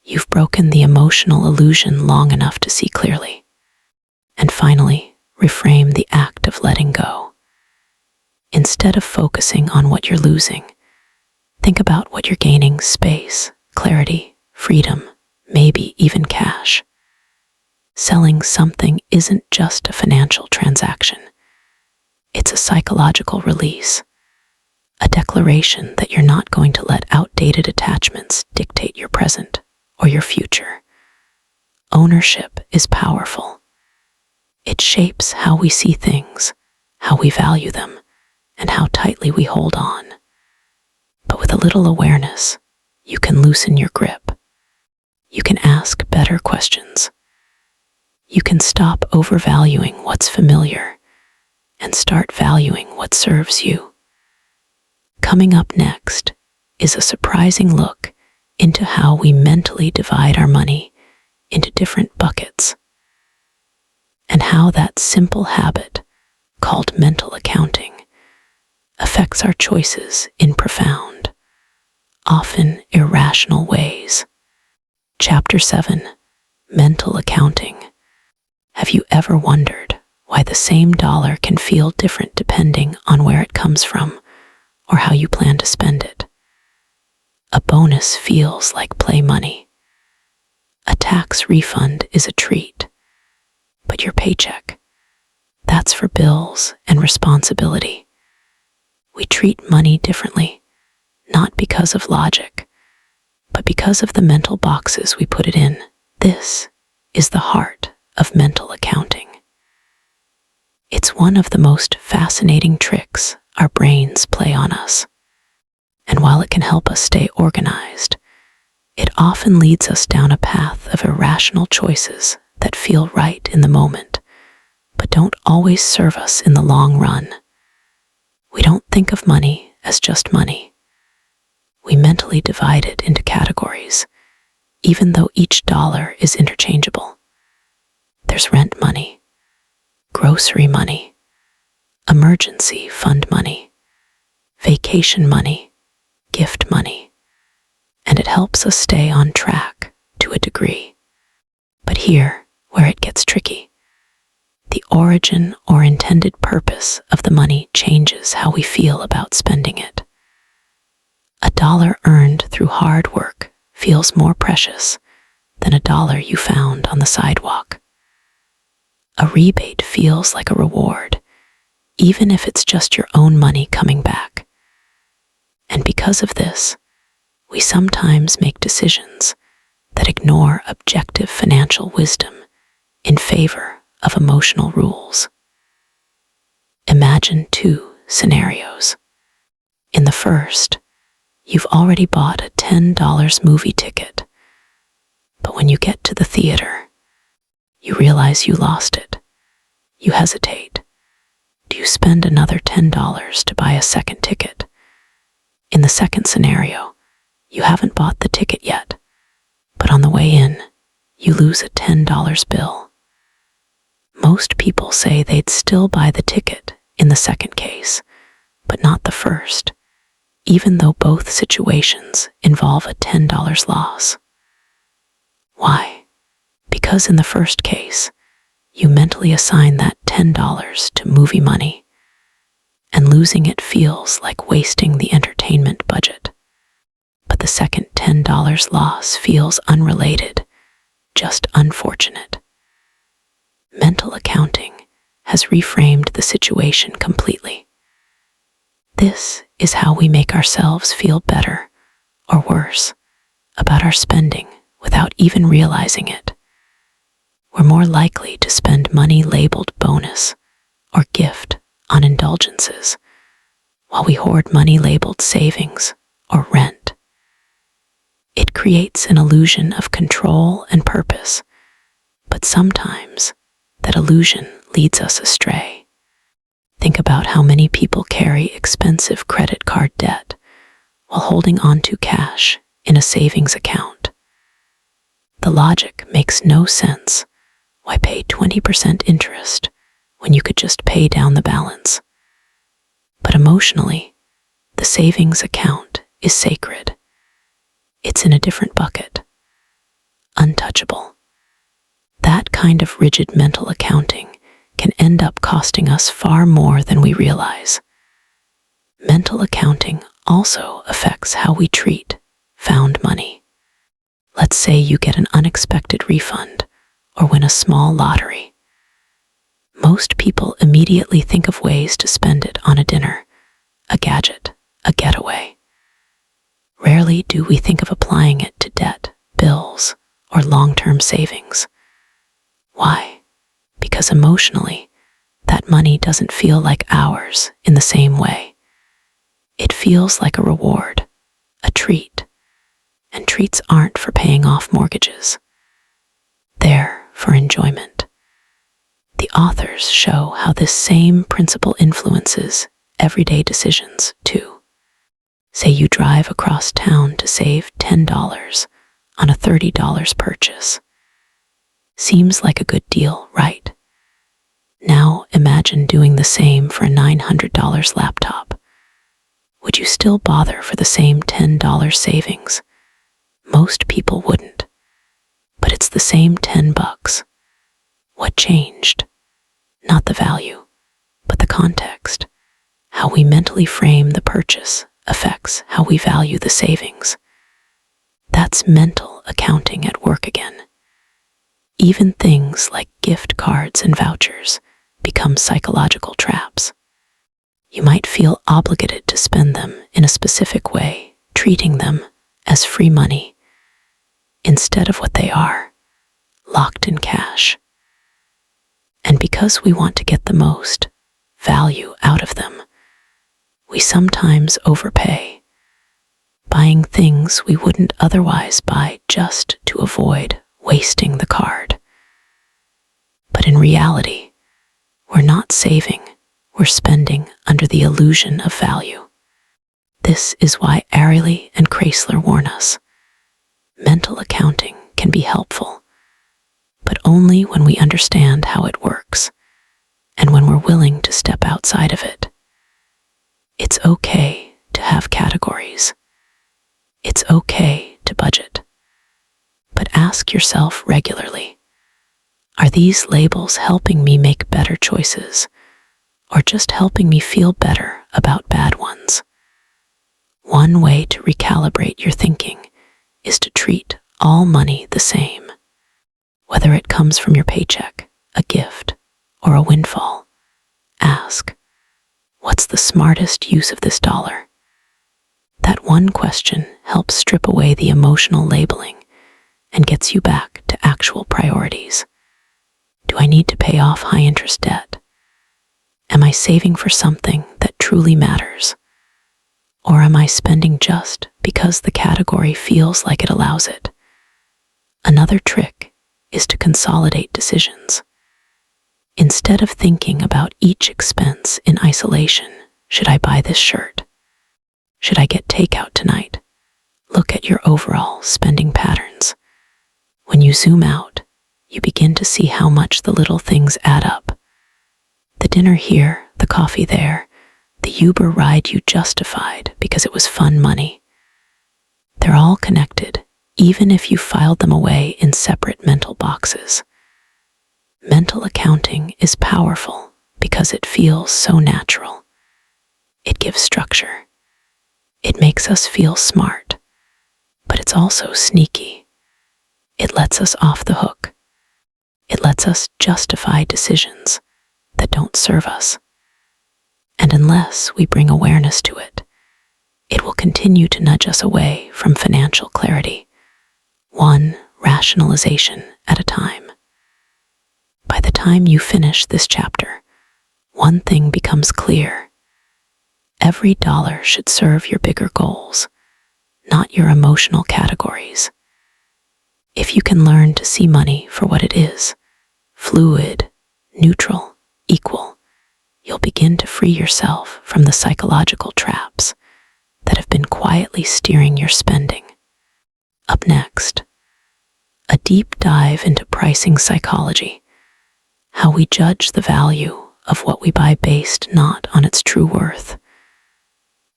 You've broken the emotional illusion long enough to see clearly. And finally, reframe the act of letting go. Instead of focusing on what you're losing, think about what you're gaining: space, clarity, freedom, maybe even cash. Selling something isn't just a financial transaction. It's a psychological release, a declaration that you're not going to let outdated attachments dictate your present or your future. Ownership is powerful. It shapes how we see things, how we value them, and how tightly we hold on. But with a little awareness, you can loosen your grip. You can ask better questions. You can stop overvaluing what's familiar and start valuing what serves you. Coming up next is a surprising look into how we mentally divide our money into different buckets, and how that simple habit, called mental accounting, affects our choices in profound, often irrational ways. Chapter 7: Mental Accounting. Have you ever wondered why the same dollar can feel different depending on where it comes from or how you plan to spend it? A bonus feels like play money. A tax refund is a treat. But your paycheck, that's for bills and responsibility. We treat money differently, not because of logic, but because of the mental boxes we put it in. This is the heart of mental accounting. It's one of the most fascinating tricks our brains play on us. And while it can help us stay organized, it often leads us down a path of irrational choices that feel right in the moment, but don't always serve us in the long run. We don't think of money as just money. We mentally divide it into categories, even though each dollar is interchangeable. There's rent money, grocery money, emergency fund money, vacation money, gift money, and it helps us stay on track to a degree. But here, where it gets tricky, the origin or intended purpose of the money changes how we feel about spending it. A dollar earned through hard work feels more precious than a dollar you found on the sidewalk. A rebate feels like a reward, even if it's just your own money coming back. And because of this, we sometimes make decisions that ignore objective financial wisdom in favor of emotional rules. Imagine two scenarios. In the first, you've already bought a $10 movie ticket, but when you get to the theater, you realize you lost it. You hesitate. Do you spend another $10 to buy a second ticket? In the second scenario, you haven't bought the ticket yet, but on the way in, you lose a $10 bill. Most people say they'd still buy the ticket in the second case, but not the first, even though both situations involve a $10 loss. Why? Because in the first case, you mentally assign that $10 to movie money, and losing it feels like wasting the entertainment budget. But the second $10 loss feels unrelated, just unfortunate. Mental accounting has reframed the situation completely. This is how we make ourselves feel better or worse about our spending without even realizing it. We're more likely to spend money labeled bonus or gift on indulgences, while we hoard money labeled savings or rent. It creates an illusion of control and purpose, but sometimes that illusion leads us astray. Think about how many people carry expensive credit card debt while holding on to cash in a savings account. The logic makes no sense. Why pay 20% interest when you could just pay down the balance? But emotionally, the savings account is sacred. It's in a different bucket, untouchable. That kind of rigid mental accounting can end up costing us far more than we realize. Mental accounting also affects how we treat found money. Let's say you get an unexpected refund or win a small lottery. Most people immediately think of ways to spend it on a dinner, a gadget, a getaway. Rarely do we think of applying it to debt, bills, or long-term savings. Why? Because emotionally, that money doesn't feel like ours in the same way. It feels like a reward, a treat, and treats aren't for paying off mortgages. They're for enjoyment. The authors show how this same principle influences everyday decisions, too. Say you drive across town to save $10 on a $30 purchase. Seems like a good deal, right? Now imagine doing the same for a $900 laptop. Would you still bother for the same $10 savings? Most people wouldn't. But it's the same $10. What changed? Not the value, but the context. How we mentally frame the purchase affects how we value the savings. That's mental accounting at work again. Even things like gift cards and vouchers become psychological traps. You might feel obligated to spend them in a specific way, treating them as free money instead of what they are, locked in cash. And because we want to get the most value out of them, we sometimes overpay, buying things we wouldn't otherwise buy just to avoid wasting the card. But in reality, we're not saving, we're spending under the illusion of value. This is why Ariely and Kreisler warn us. Mental accounting can be helpful, but only when we understand how it works and when we're willing to step outside of it. It's okay to have categories. It's okay to budget. But ask yourself regularly, are these labels helping me make better choices or just helping me feel better about bad ones? One way to recalibrate your thinking is to treat all money the same. Whether it comes from your paycheck, a gift, or a windfall, ask, what's the smartest use of this dollar? That one question helps strip away the emotional labeling and gets you back to actual priorities. Do I need to pay off high-interest debt? Am I saving for something that truly matters? Or am I spending just because the category feels like it allows it? Another trick is to consolidate decisions. Instead of thinking about each expense in isolation, should I buy this shirt? Should I get takeout tonight? Look at your overall spending patterns. When you zoom out, you begin to see how much the little things add up. The dinner here, the coffee there, the Uber ride you justified because it was fun money. They're all connected, even if you filed them away in separate mental boxes. Mental accounting is powerful because it feels so natural. It gives structure. It makes us feel smart, but it's also sneaky. It lets us off the hook. It lets us justify decisions that don't serve us. And unless we bring awareness to it, it will continue to nudge us away from financial clarity, one rationalization at a time. By the time you finish this chapter, one thing becomes clear. Every dollar should serve your bigger goals, not your emotional categories. If you can learn to see money for what it is, fluid, neutral, equal, you'll begin to free yourself from the psychological traps that have been quietly steering your spending. Up next, a deep dive into pricing psychology, how we judge the value of what we buy based not on its true worth,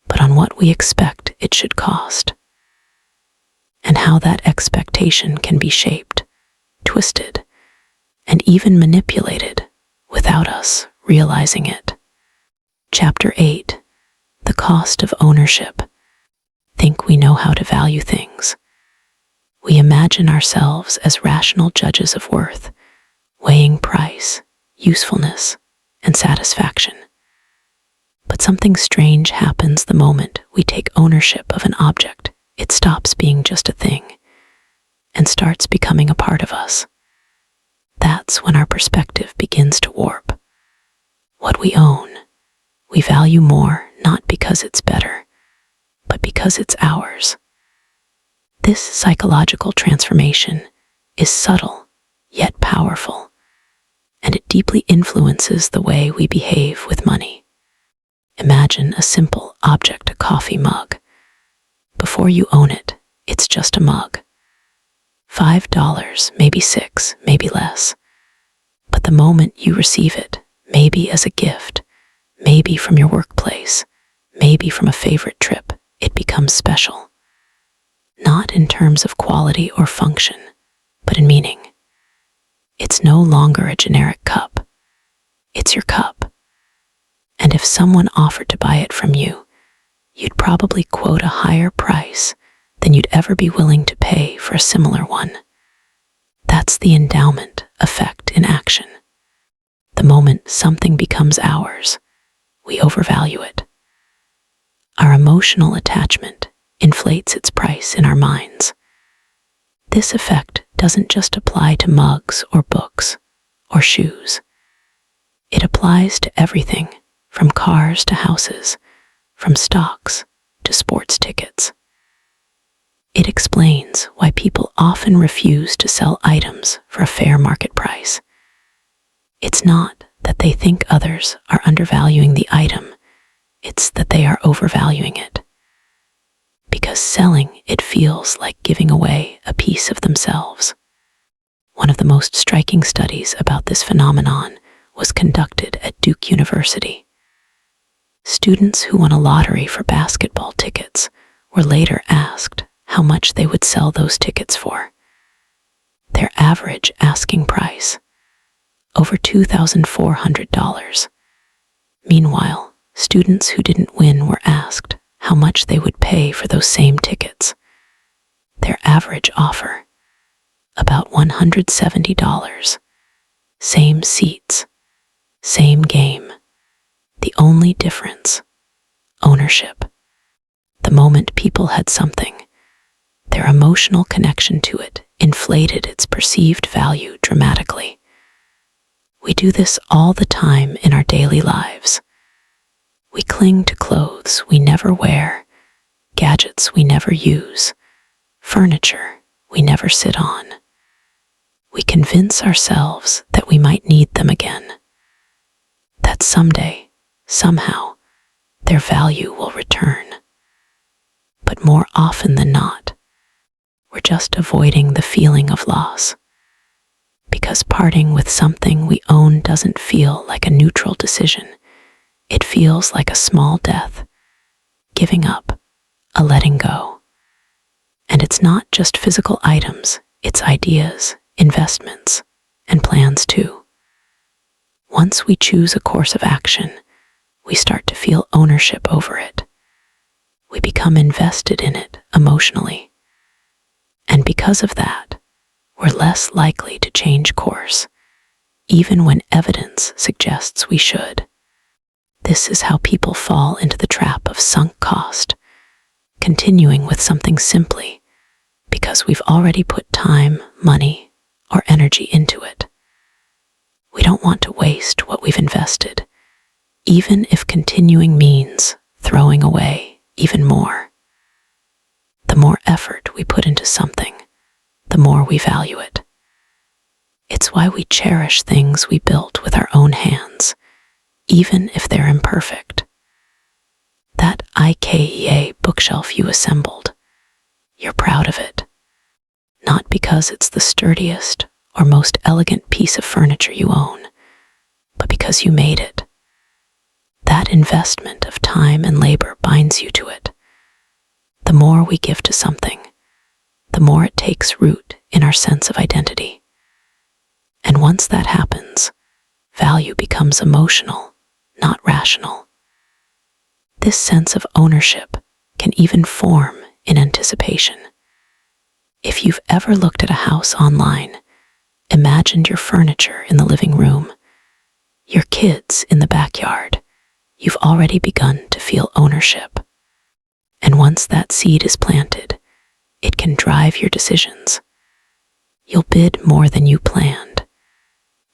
but on what we expect it should cost, and how that expectation can be shaped, twisted, and even manipulated without us realizing it. Chapter 8, The Cost of Ownership. Think we know how to value things. We imagine ourselves as rational judges of worth, weighing price, usefulness, and satisfaction. But something strange happens the moment we take ownership of an object. It stops being just a thing and starts becoming a part of us. That's when our perspective begins to warp. What we own, we value more not because it's better, but because it's ours. This psychological transformation is subtle yet powerful, and it deeply influences the way we behave with money. Imagine a simple object, a coffee mug. Before you own it, it's just a mug. $5, maybe $6, maybe less. But the moment you receive it, maybe as a gift, maybe from your workplace, maybe from a favorite trip, it becomes special. Not in terms of quality or function, but in meaning. It's no longer a generic cup. It's your cup. And if someone offered to buy it from you, you'd probably quote a higher price than you'd ever be willing to pay for a similar one. That's the endowment effect in action. The moment something becomes ours, we overvalue it. Our emotional attachment inflates its price in our minds. This effect doesn't just apply to mugs or books or shoes. It applies to everything from cars to houses, from stocks to sports tickets. It explains why people often refuse to sell items for a fair market price. It's not that they think others are undervaluing the item, it's that they are overvaluing it. Because selling it feels like giving away a piece of themselves. One of the most striking studies about this phenomenon was conducted at Duke University. Students who won a lottery for basketball tickets were later asked how much they would sell those tickets for. Their average asking price, over $2,400. Meanwhile, students who didn't win were asked how much they would pay for those same tickets. Their average offer, about $170. Same seats, same game. The only difference, ownership. The moment people had something, their emotional connection to it inflated its perceived value dramatically. We do this all the time in our daily lives. We cling to clothes we never wear, gadgets we never use, furniture we never sit on. We convince ourselves that we might need them again, that someday, somehow, their value will return. But more often than not, we're just avoiding the feeling of loss. Because parting with something we own doesn't feel like a neutral decision. It feels like a small death, giving up, a letting go. And it's not just physical items, it's ideas, investments, and plans too. Once we choose a course of action, we start to feel ownership over it. We become invested in it emotionally. And because of that, we're less likely to change course, even when evidence suggests we should. This is how people fall into the trap of sunk cost, continuing with something simply because we've already put time, money, or energy into it. We don't want to waste what we've invested, even if continuing means throwing away even more. The more effort we put into something, the more we value it. It's why we cherish things we built with our own hands, even if they're imperfect. That IKEA bookshelf you assembled, you're proud of it. Not because it's the sturdiest or most elegant piece of furniture you own, but because you made it. That investment of time and labor binds you to it. The more we give to something, the more it takes root in our sense of identity. And once that happens, value becomes emotional, not rational. This sense of ownership can even form in anticipation. If you've ever looked at a house online, imagined your furniture in the living room, your kids in the backyard, you've already begun to feel ownership. And once that seed is planted, it can drive your decisions. You'll bid more than you planned.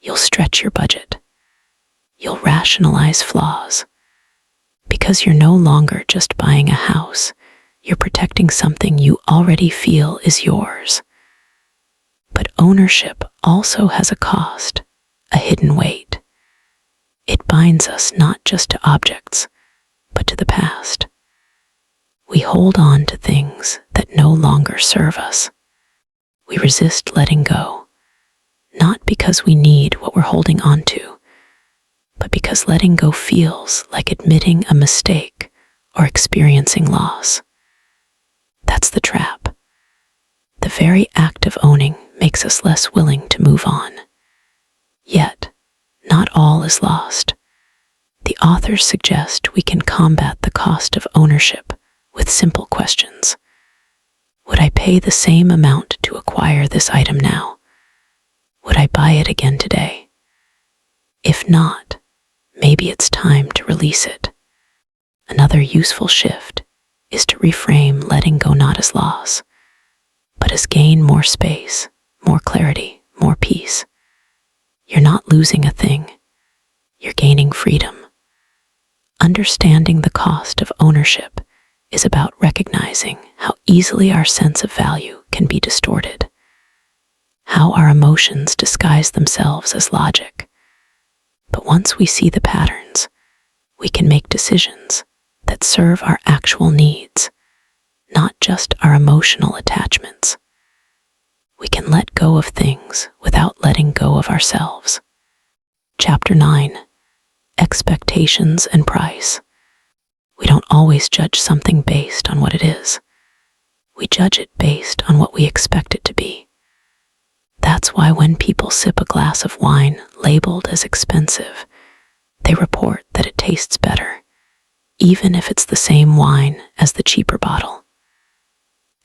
You'll stretch your budget. You'll rationalize flaws. Because you're no longer just buying a house, you're protecting something you already feel is yours. But ownership also has a cost, a hidden weight. It binds us not just to objects, but to the past. We hold on to things that no longer serve us. We resist letting go, not because we need what we're holding on to, but because letting go feels like admitting a mistake or experiencing loss. That's the trap. The very act of owning makes us less willing to move on. Yet, not all is lost. The authors suggest we can combat the cost of ownership with simple questions. Would I pay the same amount to acquire this item now? Would I buy it again today? If not, maybe it's time to release it. Another useful shift is to reframe letting go not as loss, but as gain more space, more clarity, more peace. You're not losing a thing, you're gaining freedom. Understanding the cost of ownership is about recognizing how easily our sense of value can be distorted, how our emotions disguise themselves as logic. But once we see the patterns, we can make decisions that serve our actual needs, not just our emotional attachments. We can let go of things without letting go of ourselves. Chapter 9. Expectations and price. We don't always judge something based on what it is. We judge it based on what we expect it to be. That's why when people sip a glass of wine labeled as expensive, they report that it tastes better, even if it's the same wine as the cheaper bottle.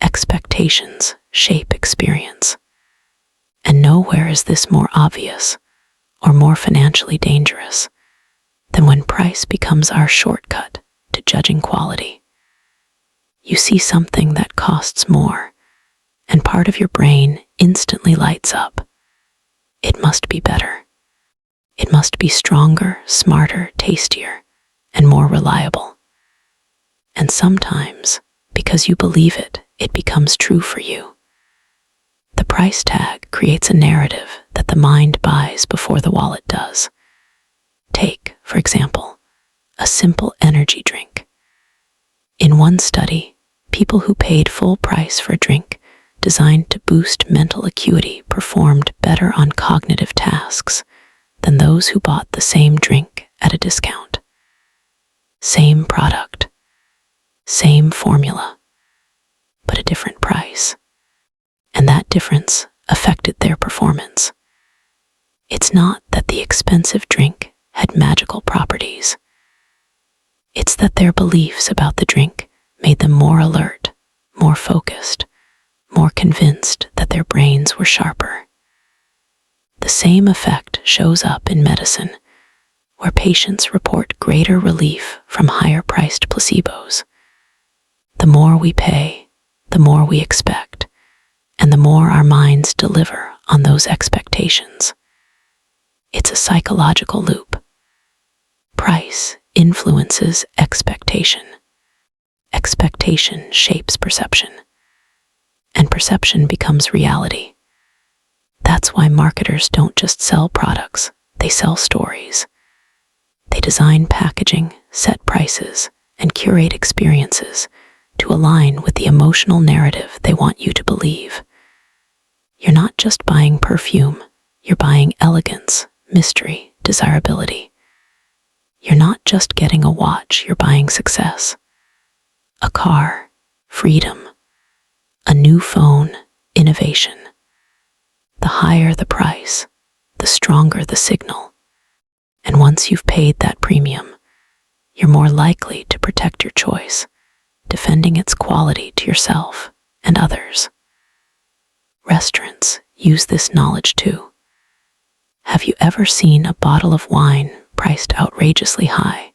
Expectations shape experience. And nowhere is this more obvious or more financially dangerous than when price becomes our shortcut to judging quality. You see something that costs more, and part of your brain instantly lights up. It must be better. It must be stronger, smarter, tastier, and more reliable. And sometimes, because you believe it, it becomes true for you. The price tag creates a narrative that the mind buys before the wallet does. Take, for example, a simple energy drink. In one study, people who paid full price for a drink designed to boost mental acuity performed better on cognitive tasks than those who bought the same drink at a discount. Same product, same formula, but a different price. And that difference affected their performance. It's not that the expensive drink had magical properties. It's that their beliefs about the drink made them more alert, more focused, more convinced that their brains were sharper. The same effect shows up in medicine, where patients report greater relief from higher-priced placebos. The more we pay, the more we expect, and the more our minds deliver on those expectations. It's a psychological loop. Price influences expectation. Expectation shapes perception, and perception becomes reality. That's why marketers don't just sell products, they sell stories. They design packaging, set prices, and curate experiences to align with the emotional narrative they want you to believe. You're not just buying perfume, you're buying elegance, mystery, desirability. You're not just getting a watch, you're buying success. A car, freedom, a new phone, innovation. The higher the price, the stronger the signal. And once you've paid that premium, you're more likely to protect your choice, defending its quality to yourself and others. Restaurants use this knowledge too. Have you ever seen a bottle of wine priced outrageously high,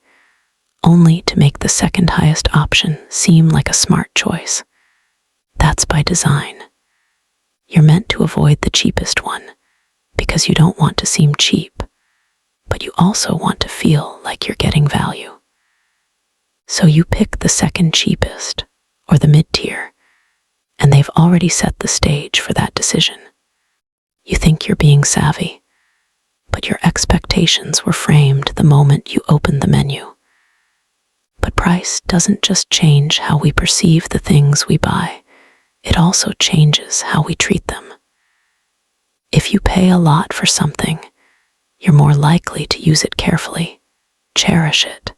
only to make the second highest option seem like a smart choice? That's by design. You're meant to avoid the cheapest one because you don't want to seem cheap, but you also want to feel like you're getting value. So you pick the second cheapest or the mid-tier, and they've already set the stage for that decision. You think you're being savvy, but your expectations were framed the moment you opened the menu. But price doesn't just change how we perceive the things we buy, it also changes how we treat them. If you pay a lot for something, you're more likely to use it carefully, cherish it,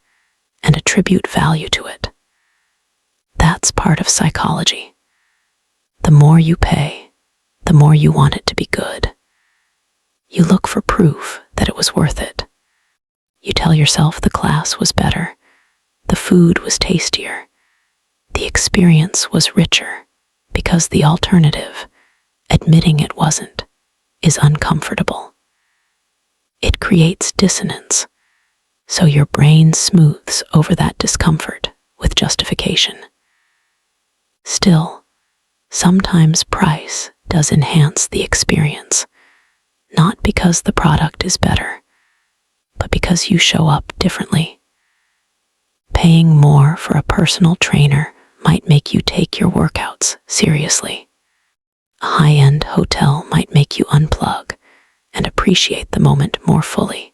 and attribute value to it. That's part of psychology. The more you pay, the more you want it to be good. You look for proof that it was worth it. You tell yourself the class was better, the food was tastier, the experience was richer, because the alternative, admitting it wasn't, is uncomfortable. It creates dissonance, so your brain smooths over that discomfort with justification. Still, sometimes price does enhance the experience, not because the product is better, but because you show up differently. Paying more for a personal trainer might make you take your workouts seriously. A high-end hotel might make you unplug and appreciate the moment more fully.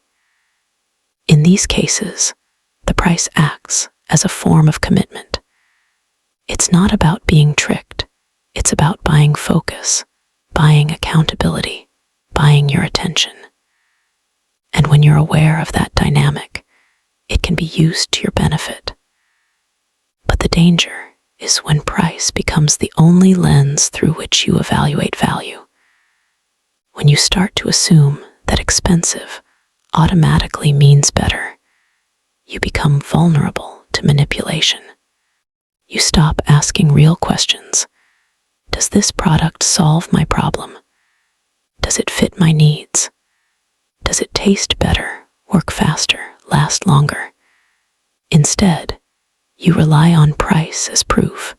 In these cases, the price acts as a form of commitment. It's not about being tricked. It's about buying focus, buying accountability, buying your attention. And when you're aware of that dynamic, it can be used to your benefit. But the danger is when price becomes the only lens through which you evaluate value. When you start to assume that expensive automatically means better, you become vulnerable to manipulation. You stop asking real questions. Does this product solve my problem? Does it fit my needs? Does it taste better, work faster, last longer? Instead, you rely on price as proof,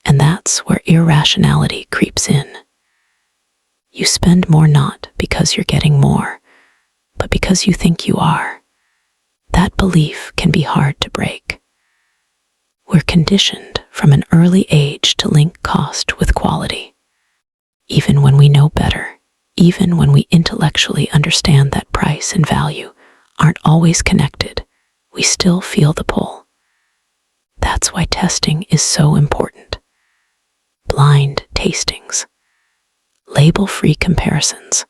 and that's where irrationality creeps in. You spend more not because you're getting more, but because you think you are. That belief can be hard to break. We're conditioned from an early age to link cost with quality. Even when we know better, even when we intellectually understand that price and value aren't always connected, we still feel the pull. That's why testing is so important. Blind tastings, label-free comparisons.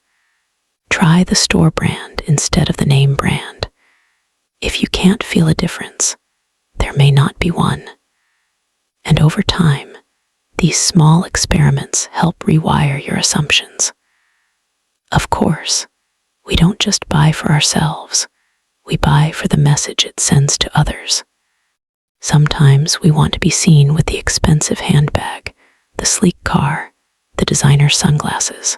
Try the store brand instead of the name brand. If you can't feel a difference, there may not be one. And over time, these small experiments help rewire your assumptions. Of course, we don't just buy for ourselves, we buy for the message it sends to others. Sometimes we want to be seen with the expensive handbag, the sleek car, the designer sunglasses.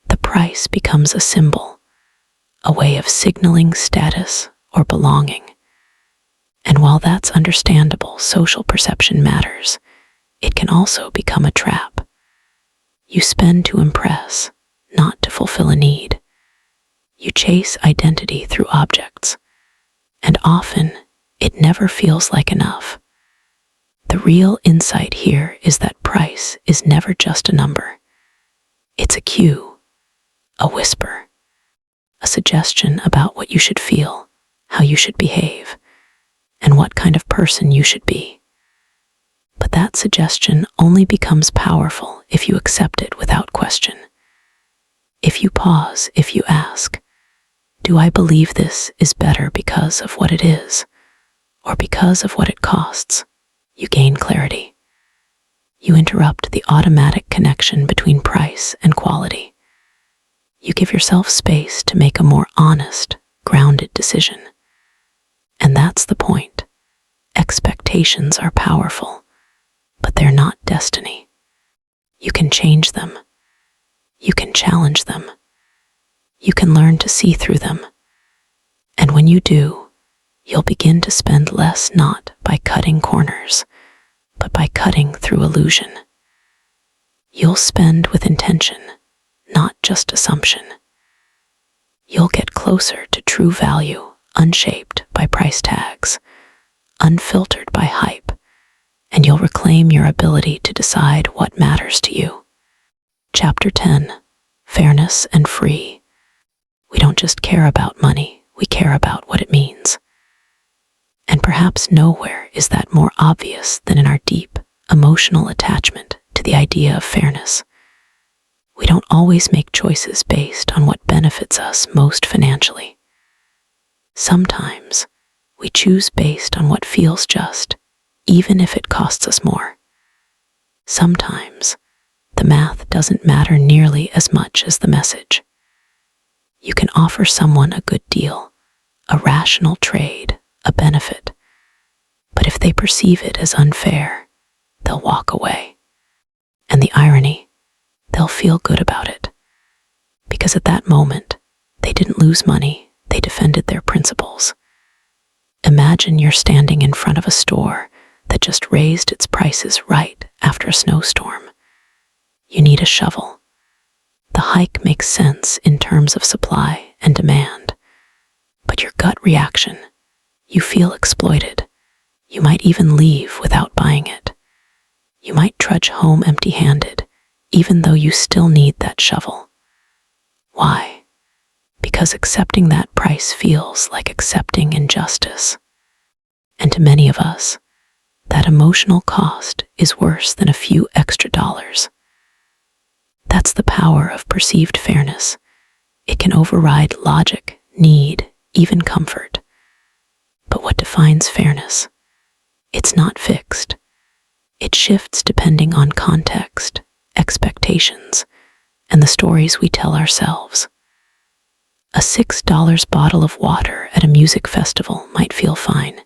The price becomes a symbol, a way of signaling status or belonging. And while that's understandable, social perception matters. It can also become a trap. You spend to impress, not to fulfill a need. You chase identity through objects, and often it never feels like enough. The real insight here is that price is never just a number. It's a cue, a whisper, a suggestion about what you should feel, how you should behave, and what kind of person you should be. But that suggestion only becomes powerful if you accept it without question. If you pause, if you ask, do I believe this is better because of what it is, or because of what it costs? You gain clarity. You interrupt the automatic connection between price and quality. You give yourself space to make a more honest, grounded decision. And that's the point. Expectations are powerful, but they're not destiny. You can change them. You can challenge them. You can learn to see through them. And when you do, you'll begin to spend less not by cutting corners, but by cutting through illusion. You'll spend with intention, not just assumption. You'll get closer to true value, unshaped by price tags, unfiltered by hype, and you'll reclaim your ability to decide what matters to you. Chapter 10, Fairness and Free. We don't just care about money, we care about what it means. And perhaps nowhere is that more obvious than in our deep, emotional attachment to the idea of fairness. We don't always make choices based on what benefits us most financially. Sometimes we choose based on what feels just, even if it costs us more. Sometimes the math doesn't matter nearly as much as the message. You can offer someone a good deal, a rational trade, a benefit, but if they perceive it as unfair, they'll walk away. And the irony, they'll feel good about it, because at that moment, they didn't lose money, they defended their principles. Imagine you're standing in front of a store that just raised its prices right after a snowstorm. You need a shovel. The hike makes sense in terms of supply and demand, but your gut reaction, you feel exploited. You might even leave without buying it. You might trudge home empty-handed, even though you still need that shovel. Why? Because accepting that price feels like accepting injustice. And to many of us, that emotional cost is worse than a few extra dollars. That's the power of perceived fairness. It can override logic, need, even comfort. But what defines fairness? It's not fixed. It shifts depending on context, expectations, and the stories we tell ourselves. A $6 bottle of water at a music festival might feel fine.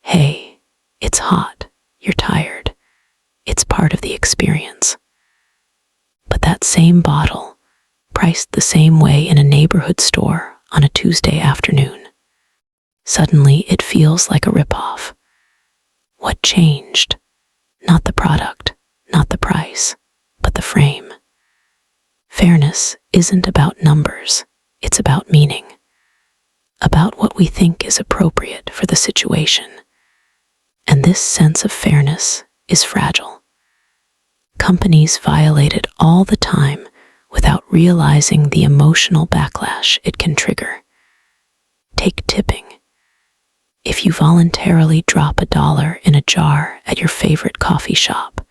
Hey, it's hot, you're tired. It's part of the experience. But that same bottle, priced the same way in a neighborhood store on a Tuesday afternoon, suddenly it feels like a ripoff. What changed? Not the product, not the price, but the frame. Fairness isn't about numbers, it's about meaning, about what we think is appropriate for the situation. And this sense of fairness is fragile. Companies violate it all the time without realizing the emotional backlash it can trigger. Take tipping. If you voluntarily drop $1 in a jar at your favorite coffee shop,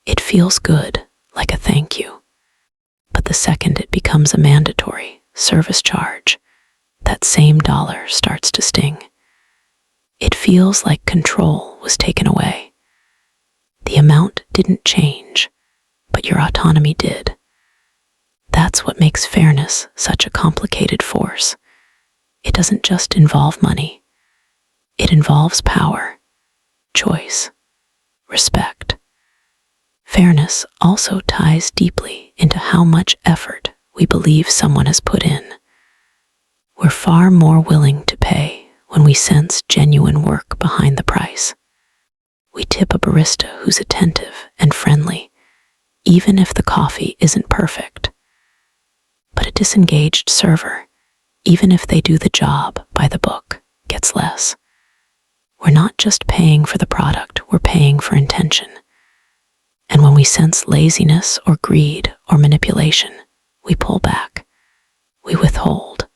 it feels good, like a thank you. But the second it becomes a mandatory service charge, that same dollar starts to sting. It feels like control was taken away. The amount didn't change, but your autonomy did. That's what makes fairness such a complicated force. It doesn't just involve money. It involves power, choice, respect. Fairness also ties deeply into how much effort we believe someone has put in. We're far more willing to pay when we sense genuine work behind the price. We tip a barista who's attentive and friendly, even if the coffee isn't perfect. But a disengaged server, even if they do the job by the book, gets less. We're not just paying for the product, we're paying for intention. And when we sense laziness or greed or manipulation, we pull back. We withhold,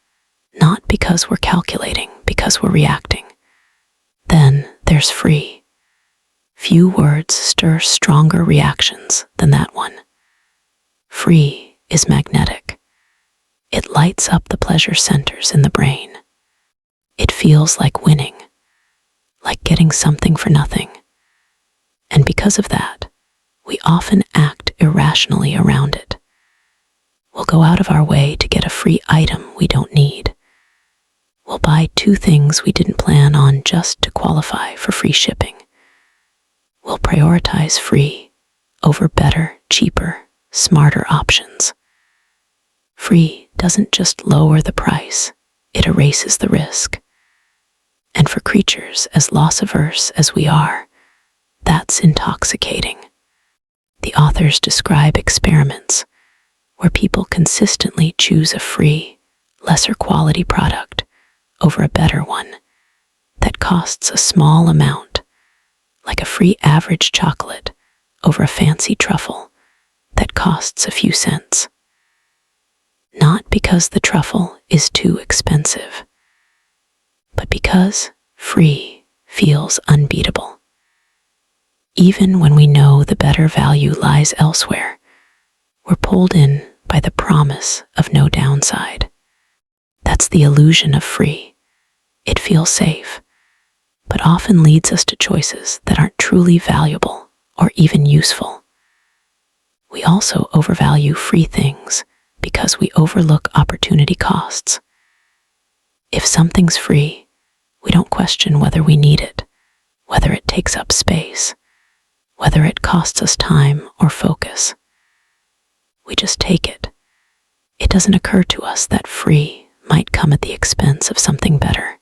not because we're calculating, because we're reacting. Then there's free. Few words stir stronger reactions than that one. Free is magnetic. It lights up the pleasure centers in the brain. It feels like winning, like getting something for nothing. And because of that, we often act irrationally around it. We'll go out of our way to get a free item we don't need. We'll buy 2 things we didn't plan on just to qualify for free shipping. We'll prioritize free over better, cheaper, smarter options. Free doesn't just lower the price, it erases the risk. And for creatures as loss-averse as we are, that's intoxicating. The authors describe experiments where people consistently choose a free, lesser quality product over a better one that costs a small amount, like a free average chocolate over a fancy truffle that costs a few cents. Not because the truffle is too expensive, but because free feels unbeatable. Even when we know the better value lies elsewhere, We're pulled in by the promise of no downside. That's the illusion of free. It feels safe, but often leads us to choices that aren't truly valuable or even useful. We also overvalue free things because we overlook opportunity costs. If something's free, we don't question whether we need it, whether it takes up space, whether it costs us time or focus. We just take it. It doesn't occur to us that free might come at the expense of something better.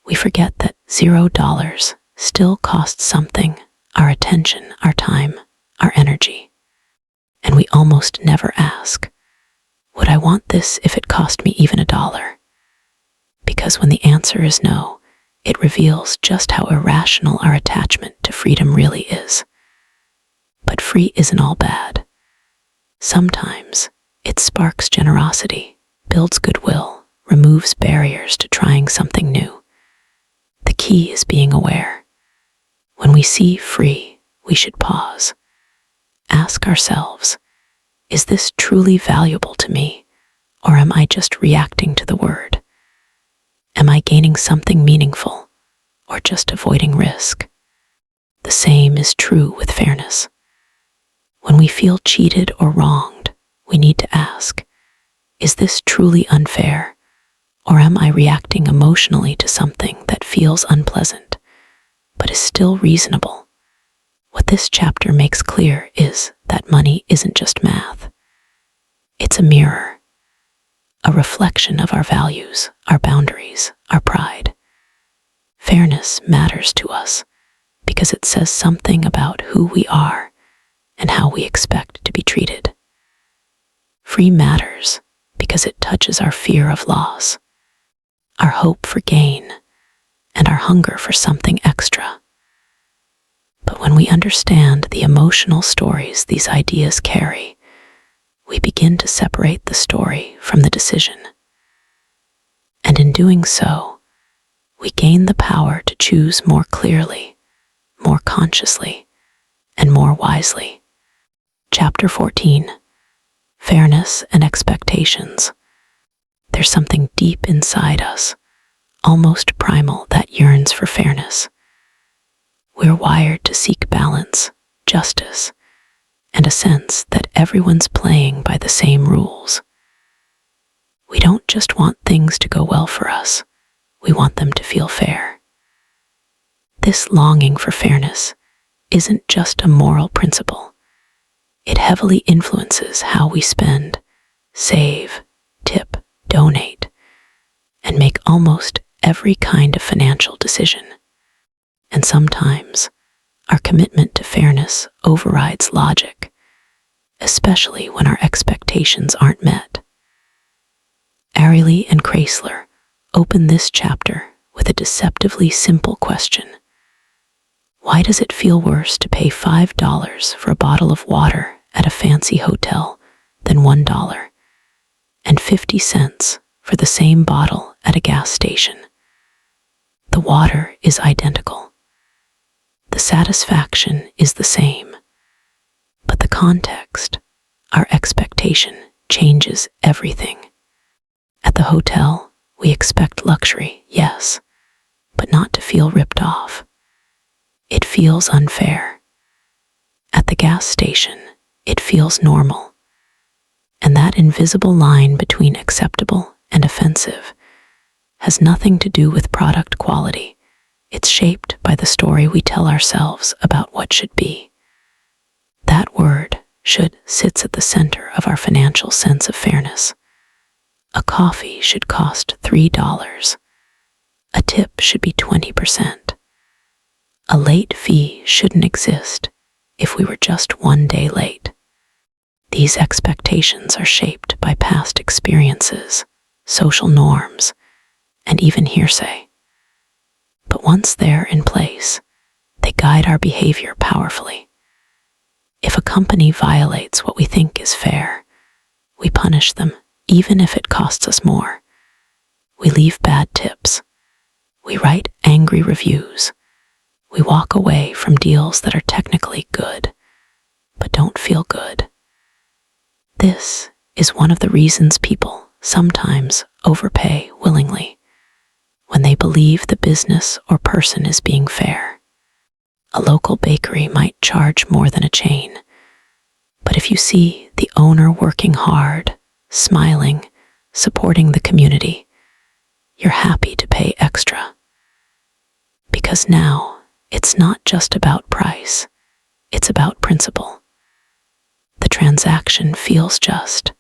We forget that $0 still costs something: our attention, our time, our energy. And we almost never ask, would I want this if it cost me even $1? Because when the answer is no, it reveals just how irrational our attachment to freedom really is. But free isn't all bad. Sometimes it sparks generosity, builds goodwill, removes barriers to trying something new. The key is being aware. When we see free, we should pause. Ask ourselves, is this truly valuable to me, or am I just reacting to the word? Am I gaining something meaningful, or just avoiding risk? The same is true with fairness. When we feel cheated or wronged, we need to ask, is this truly unfair, or am I reacting emotionally to something that feels unpleasant, but is still reasonable? What this chapter makes clear is that money isn't just math. It's a mirror, a reflection of our values, our boundaries, our pride. Fairness matters to us because it says something about who we are and how we expect to be treated. Free matters because it touches our fear of loss, our hope for gain, and our hunger for something extra. But when we understand the emotional stories these ideas carry, we begin to separate the story from the decision. And in doing so, we gain the power to choose more clearly, more consciously, and more wisely. Chapter 14: Fairness and Expectations. There's something deep inside us, almost primal, that yearns for fairness. We're wired to seek balance, justice, and a sense that everyone's playing by the same rules. We don't just want things to go well for us, we want them to feel fair. This longing for fairness isn't just a moral principle. It heavily influences how we spend, save, tip, donate, and make almost every kind of financial decision. And sometimes, our commitment to fairness overrides logic, especially when our expectations aren't met. Ariely and Kreisler open this chapter with a deceptively simple question. Why does it feel worse to pay $5 for a bottle of water at a fancy hotel than $1.50 for the same bottle at a gas station? The water is identical. The satisfaction is the same. But the context, our expectation, changes everything. At the hotel, we expect luxury, yes, but not to feel ripped off. It feels unfair. At the gas station, it feels normal. And that invisible line between acceptable and offensive has nothing to do with product quality. It's shaped by the story we tell ourselves about what should be. That word, should, sits at the center of our financial sense of fairness. A coffee should cost $3. A tip should be 20%. A late fee shouldn't exist if we were just one day late. These expectations are shaped by past experiences, social norms, and even hearsay. But once they're in place, they guide our behavior powerfully. If a company violates what we think is fair, we punish them, even if it costs us more. We leave bad tips. We write angry reviews. We walk away from deals that are technically good, but don't feel good. This is one of the reasons people sometimes overpay willingly when they believe the business or person is being fair. A local bakery might charge more than a chain, but if you see the owner working hard, smiling, supporting the community, you're happy to pay extra. Because now it's not just about price, it's about principle. The transaction feels just.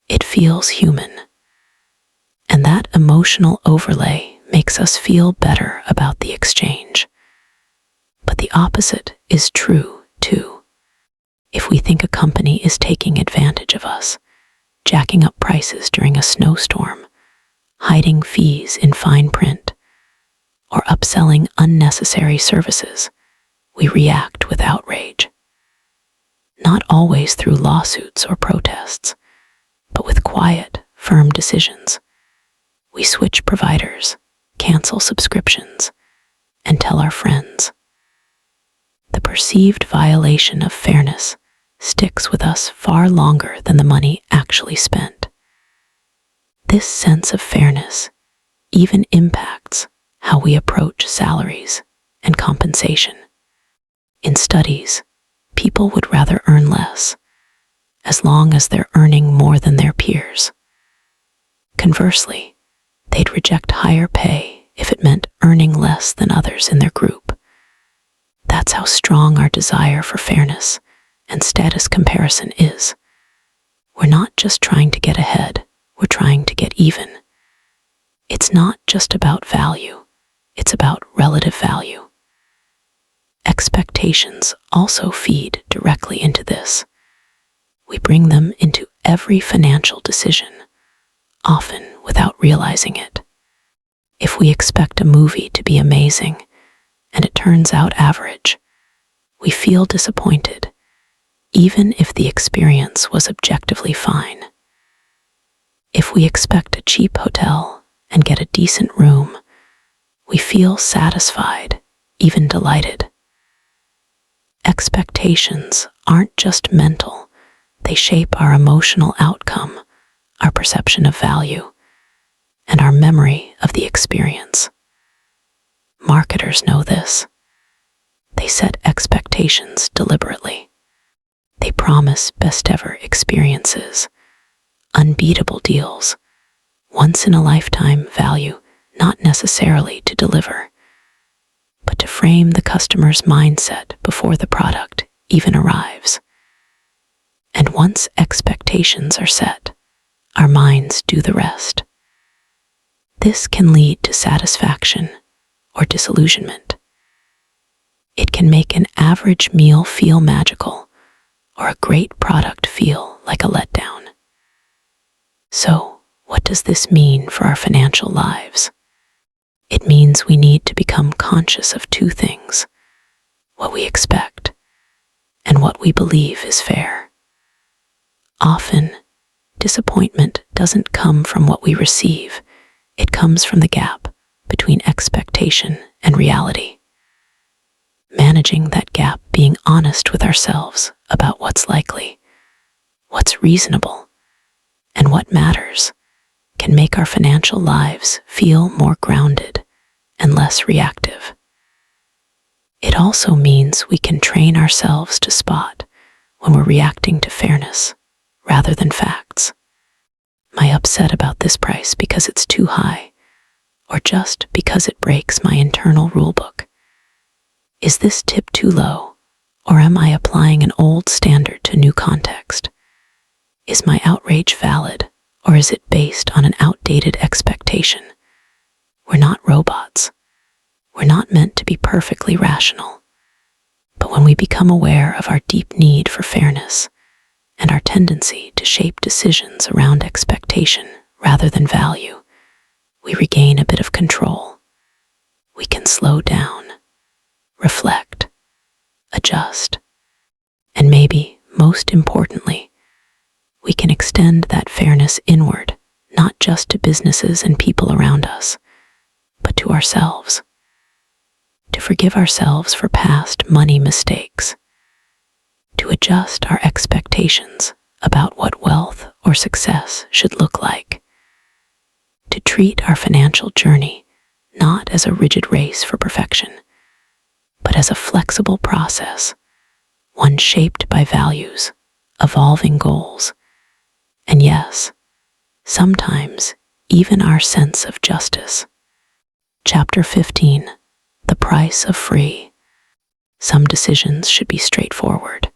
It feels human. And that emotional overlay makes us feel better about the exchange. But the opposite is true, too. If we think a company is taking advantage of us, jacking up prices during a snowstorm, hiding fees in fine print, or upselling unnecessary services, we react with outrage. Not always through lawsuits or protests, but with quiet, firm decisions. We switch providers, cancel subscriptions, and tell our friends. The perceived violation of fairness sticks with us far longer than the money actually spent. This sense of fairness even impacts how we approach salaries and compensation. In studies, people would rather earn less, as long as they're earning more than their peers. Conversely, they'd reject higher pay if it meant earning less than others in their group. That's how strong our desire for fairness and status comparison is. We're not just trying to get ahead, we're trying to get even. It's not just about value, it's about relative value. Expectations also feed directly into this. We bring them into every financial decision, often without realizing it. If we expect a movie to be amazing and it turns out average, we feel disappointed, even if the experience was objectively fine. If we expect a cheap hotel and get a decent room, we feel satisfied, even delighted. Expectations aren't just mental, they shape our emotional outcome, our perception of value, and our memory of the experience. Marketers know this. They set expectations deliberately. They promise best-ever experiences, unbeatable deals, once-in-a-lifetime value, not necessarily to deliver, but to frame the customer's mindset before the product even arrives. And once expectations are set, our minds do the rest. This can lead to satisfaction or disillusionment. It can make an average meal feel magical, or a great product feel like a letdown. So, what does this mean for our financial lives? It means we need to become conscious of two things: what we expect and what we believe is fair. Often, disappointment doesn't come from what we receive, it comes from the gap between expectation and reality. Managing that gap, being honest with ourselves about what's likely, what's reasonable, and what matters, can make our financial lives feel more grounded and less reactive. It also means we can train ourselves to spot when we're reacting to fairness rather than facts. Am I upset about this price because it's too high, or just because it breaks my internal rulebook? Is this tip too low, or am I applying an old standard to new context? Is my outrage valid, or is it based on an outdated expectation? We're not robots. We're not meant to be perfectly rational. But when we become aware of our deep need for fairness and our tendency to shape decisions around expectation rather than value, we regain a bit of control. We can slow down, reflect, adjust, and maybe, most importantly, we can extend that fairness inward, not just to businesses and people around us, but to ourselves. To forgive ourselves for past money mistakes, to adjust our expectations about what wealth or success should look like. To treat our financial journey not as a rigid race for perfection, but as a flexible process, one shaped by values, evolving goals, and yes, sometimes even our sense of justice. Chapter 15. The Price of Free. Some decisions should be straightforward.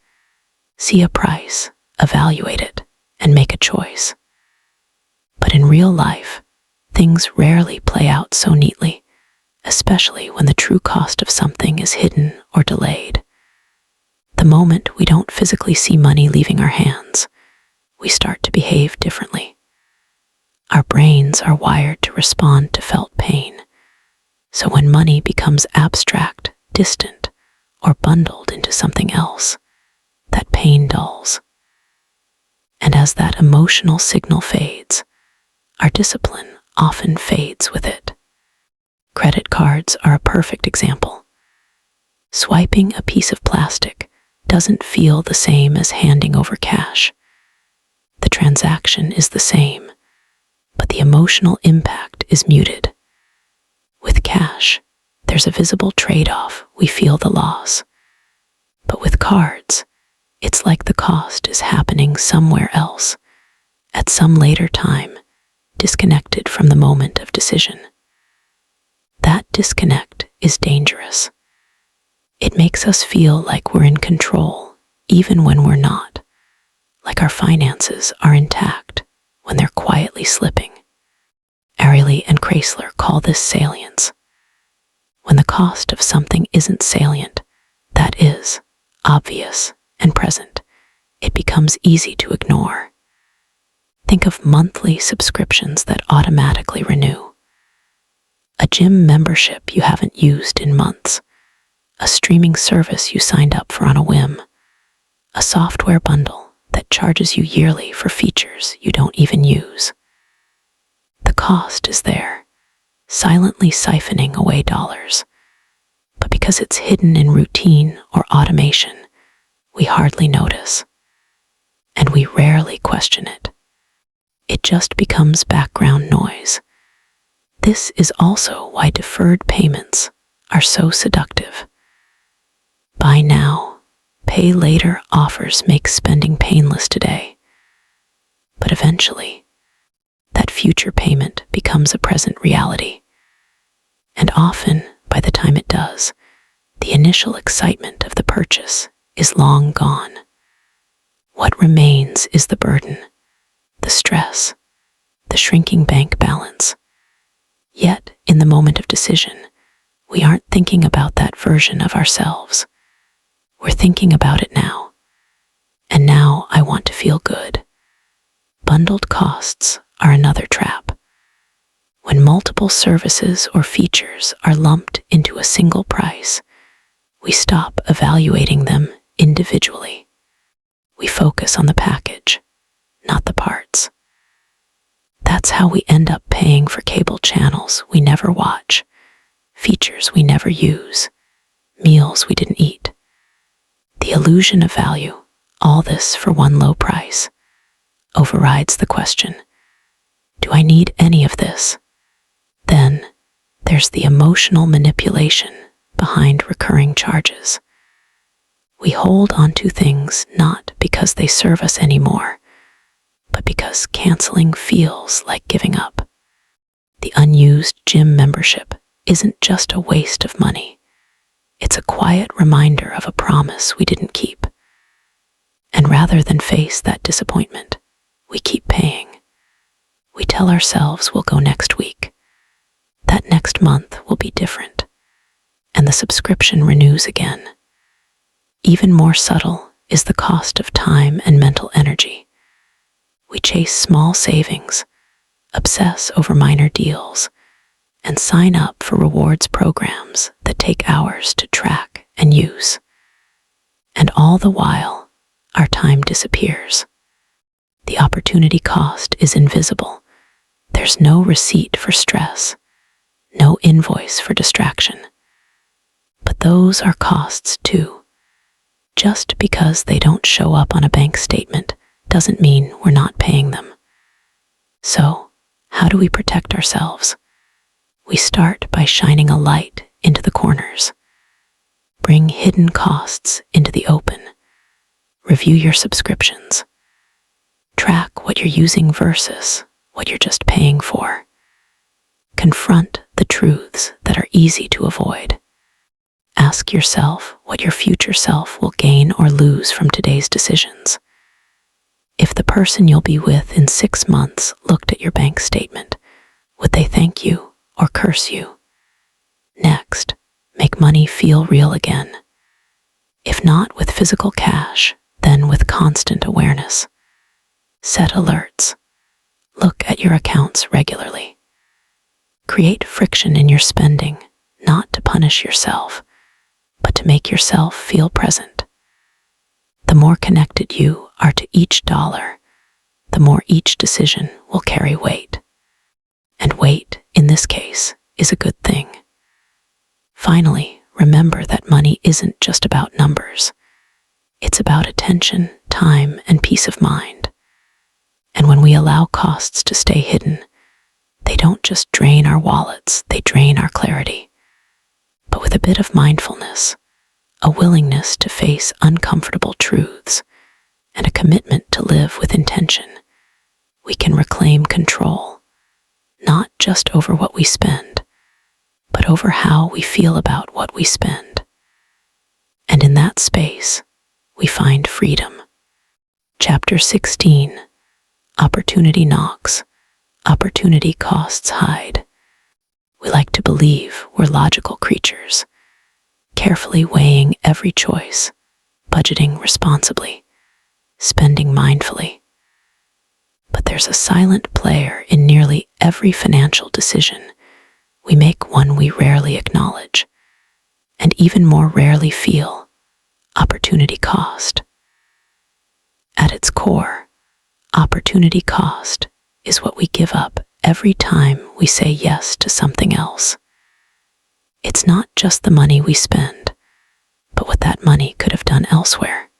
See a price, evaluate it, and make a choice. But in real life, things rarely play out so neatly, especially when the true cost of something is hidden or delayed. The moment we don't physically see money leaving our hands, we start to behave differently. Our brains are wired to respond to felt pain, so when money becomes abstract, distant, or bundled into something else, that pain dulls. And as that emotional signal fades, our discipline often fades with it. Credit cards are a perfect example. Swiping a piece of plastic doesn't feel the same as handing over cash. The transaction is the same, but the emotional impact is muted. With cash, there's a visible trade-off. We feel the loss. But with cards, it's like the cost is happening somewhere else, at some later time, disconnected from the moment of decision. That disconnect is dangerous. It makes us feel like we're in control, even when we're not, like our finances are intact when they're quietly slipping. Ariely and Kreisler call this salience. When the cost of something isn't salient, that is, obvious and present, it becomes easy to ignore. Think of monthly subscriptions that automatically renew. A gym membership you haven't used in months, a streaming service you signed up for on a whim, a software bundle that charges you yearly for features you don't even use. The cost is there, silently siphoning away dollars. But because it's hidden in routine or automation, we hardly notice. And we rarely question it. It just becomes background noise. This is also why deferred payments are so seductive. Buy now, pay later offers make spending painless today. But eventually, that future payment becomes a present reality. And often, by the time it does, the initial excitement of the purchase is long gone. What remains is the burden, the stress, the shrinking bank balance. Yet, in the moment of decision, we aren't thinking about that version of ourselves. We're thinking about it now. And now I want to feel good. Bundled costs are another trap. When multiple services or features are lumped into a single price, we stop evaluating them individually. We focus on the package, not the parts. That's how we end up paying for cable channels we never watch, features we never use, meals we didn't eat. The illusion of value, all this for one low price, overrides the question, do I need any of this? Then there's the emotional manipulation behind recurring charges. We hold onto things not because they serve us anymore, but because canceling feels like giving up. The unused gym membership isn't just a waste of money. It's a quiet reminder of a promise we didn't keep. And rather than face that disappointment, we keep paying. We tell ourselves we'll go next week. That next month will be different. And the subscription renews again. Even more subtle is the cost of time and mental energy. We chase small savings, obsess over minor deals, and sign up for rewards programs that take hours to track and use. And all the while, our time disappears. The opportunity cost is invisible. There's no receipt for stress, no invoice for distraction. But those are costs too. Just because they don't show up on a bank statement doesn't mean we're not paying them. So, how do we protect ourselves? We start by shining a light into the corners. Bring hidden costs into the open. Review your subscriptions. Track what you're using versus what you're just paying for. Confront the truths that are easy to avoid. Ask yourself what your future self will gain or lose from today's decisions. If the person you'll be with in 6 months looked at your bank statement, would they thank you or curse you? Next, make money feel real again. If not with physical cash, then with constant awareness. Set alerts. Look at your accounts regularly. Create friction in your spending, not to punish yourself, but to make yourself feel present. The more connected you are to each dollar, the more each decision will carry weight. And weight, in this case, is a good thing. Finally, remember that money isn't just about numbers. It's about attention, time, and peace of mind. And when we allow costs to stay hidden, they don't just drain our wallets, they drain our clarity. But with a bit of mindfulness, a willingness to face uncomfortable truths, and a commitment to live with intention, we can reclaim control, not just over what we spend, but over how we feel about what we spend. And in that space, we find freedom. Chapter 16, Opportunity Knocks, Opportunity Costs Hide. We like to believe we're logical creatures, carefully weighing every choice, budgeting responsibly, spending mindfully. But there's a silent player in nearly every financial decision. We make one we rarely acknowledge, and even more rarely feel: opportunity cost. At its core, opportunity cost is what we give up every time we say yes to something else. It's not just the money we spend, but what that money could have done elsewhere.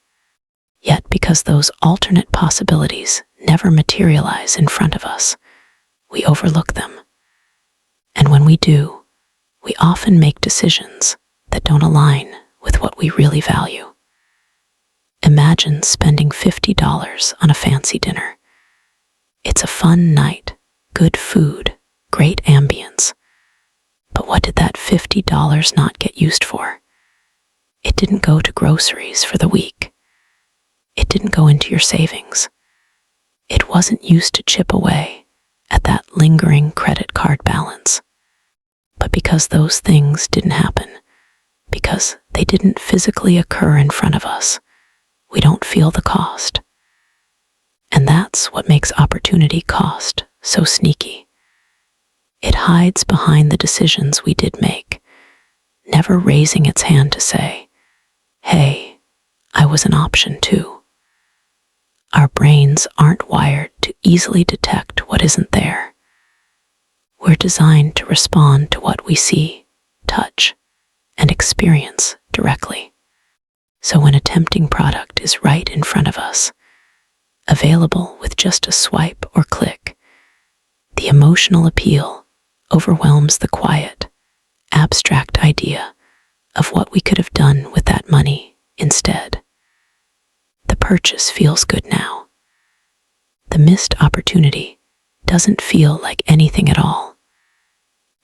Yet because those alternate possibilities never materialize in front of us, we overlook them. And when we do, we often make decisions that don't align with what we really value. Imagine spending $50 on a fancy dinner. It's a fun night, good food, great ambience. But what did that $50 not get used for? It didn't go to groceries for the week. It didn't go into your savings. It wasn't used to chip away at that lingering credit card balance. But because those things didn't happen, because they didn't physically occur in front of us, we don't feel the cost. And that's what makes opportunity cost so sneaky. It hides behind the decisions we did make, never raising its hand to say, "Hey, I was an option too." Our brains aren't wired to easily detect what isn't there. We're designed to respond to what we see, touch, and experience directly. So when a tempting product is right in front of us, available with just a swipe or click, the emotional appeal overwhelms the quiet, abstract idea of what we could have done with that money instead. The purchase feels good now. The missed opportunity doesn't feel like anything at all.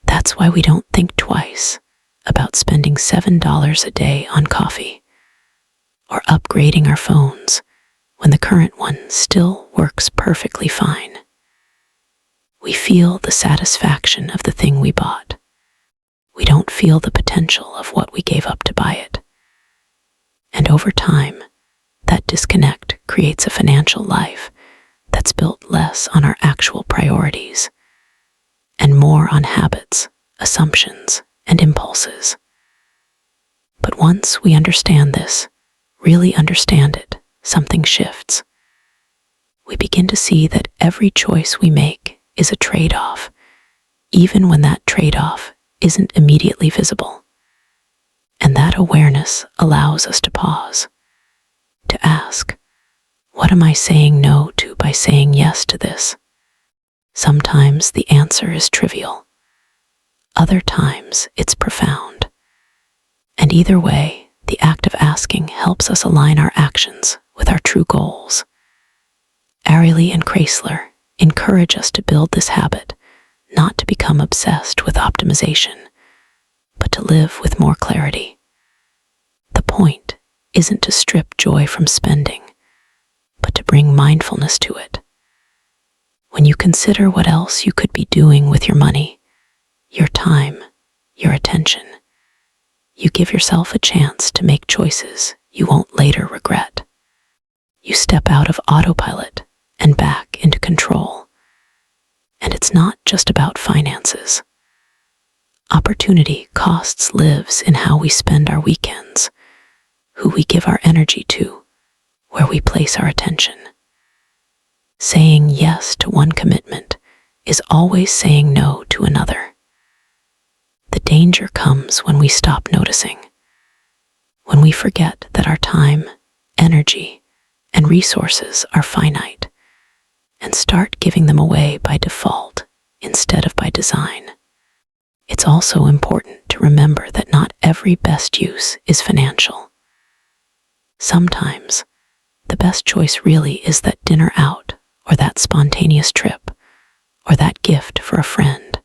That's why we don't think twice about spending $7 a day on coffee or upgrading our phones when the current one still works perfectly fine. We feel the satisfaction of the thing we bought. We don't feel the potential of what we gave up to buy it. And over time, that disconnect creates a financial life that's built less on our actual priorities and more on habits, assumptions, and impulses. But once we understand this, really understand it, something shifts. We begin to see that every choice we make is a trade-off, even when that trade-off isn't immediately visible. And that awareness allows us to pause, to ask, What am I saying no to by saying yes to this? Sometimes the answer is trivial. Other times it's profound. And either way, the act of asking helps us align our actions with our true goals. Ariely and Kreisler encourage us to build this habit, not to become obsessed with optimization, but to live with more clarity. The point isn't to strip joy from spending, but to bring mindfulness to it. When you consider what else you could be doing with your money, your time, your attention, you give yourself a chance to make choices you won't later regret. You step out of autopilot and back into control. And it's not just about finances. Opportunity costs lives in how we spend our weekends, who we give our energy to, where we place our attention. Saying yes to one commitment is always saying no to another. The danger comes when we stop noticing, when we forget that our time, energy, and resources are finite, and start giving them away by default instead of by design. It's also important to remember that not every best use is financial. Sometimes, the best choice really is that dinner out, or that spontaneous trip, or that gift for a friend.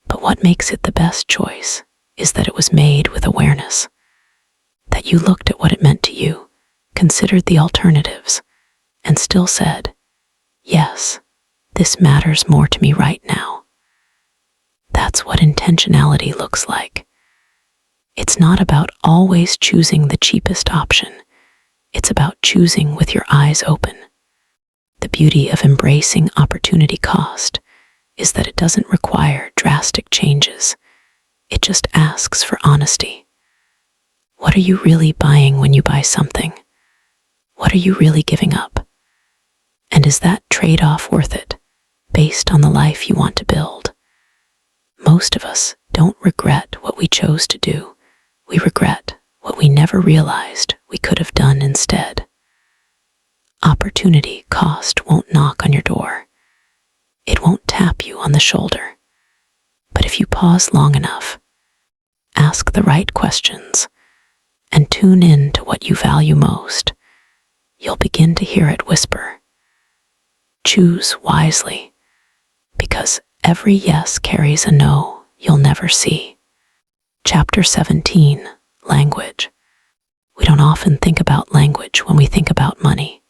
But what makes it the best choice is that it was made with awareness, that you looked at what it meant to you, considered the alternatives, and still said, yes, this matters more to me right now. That's what intentionality looks like. It's not about always choosing the cheapest option. It's about choosing with your eyes open. The beauty of embracing opportunity cost is that it doesn't require drastic changes. It just asks for honesty. What are you really buying when you buy something? What are you really giving up? And is that trade-off worth it, based on the life you want to build? Most of us don't regret what we chose to do. We regret what we never realized we could have done instead. Opportunity cost won't knock on your door. It won't tap you on the shoulder. But if you pause long enough, ask the right questions, and tune in to what you value most, you'll begin to hear it whisper. Choose wisely, because every yes carries a no you'll never see. Chapter 17, Language. We don't often think about language when we think about money.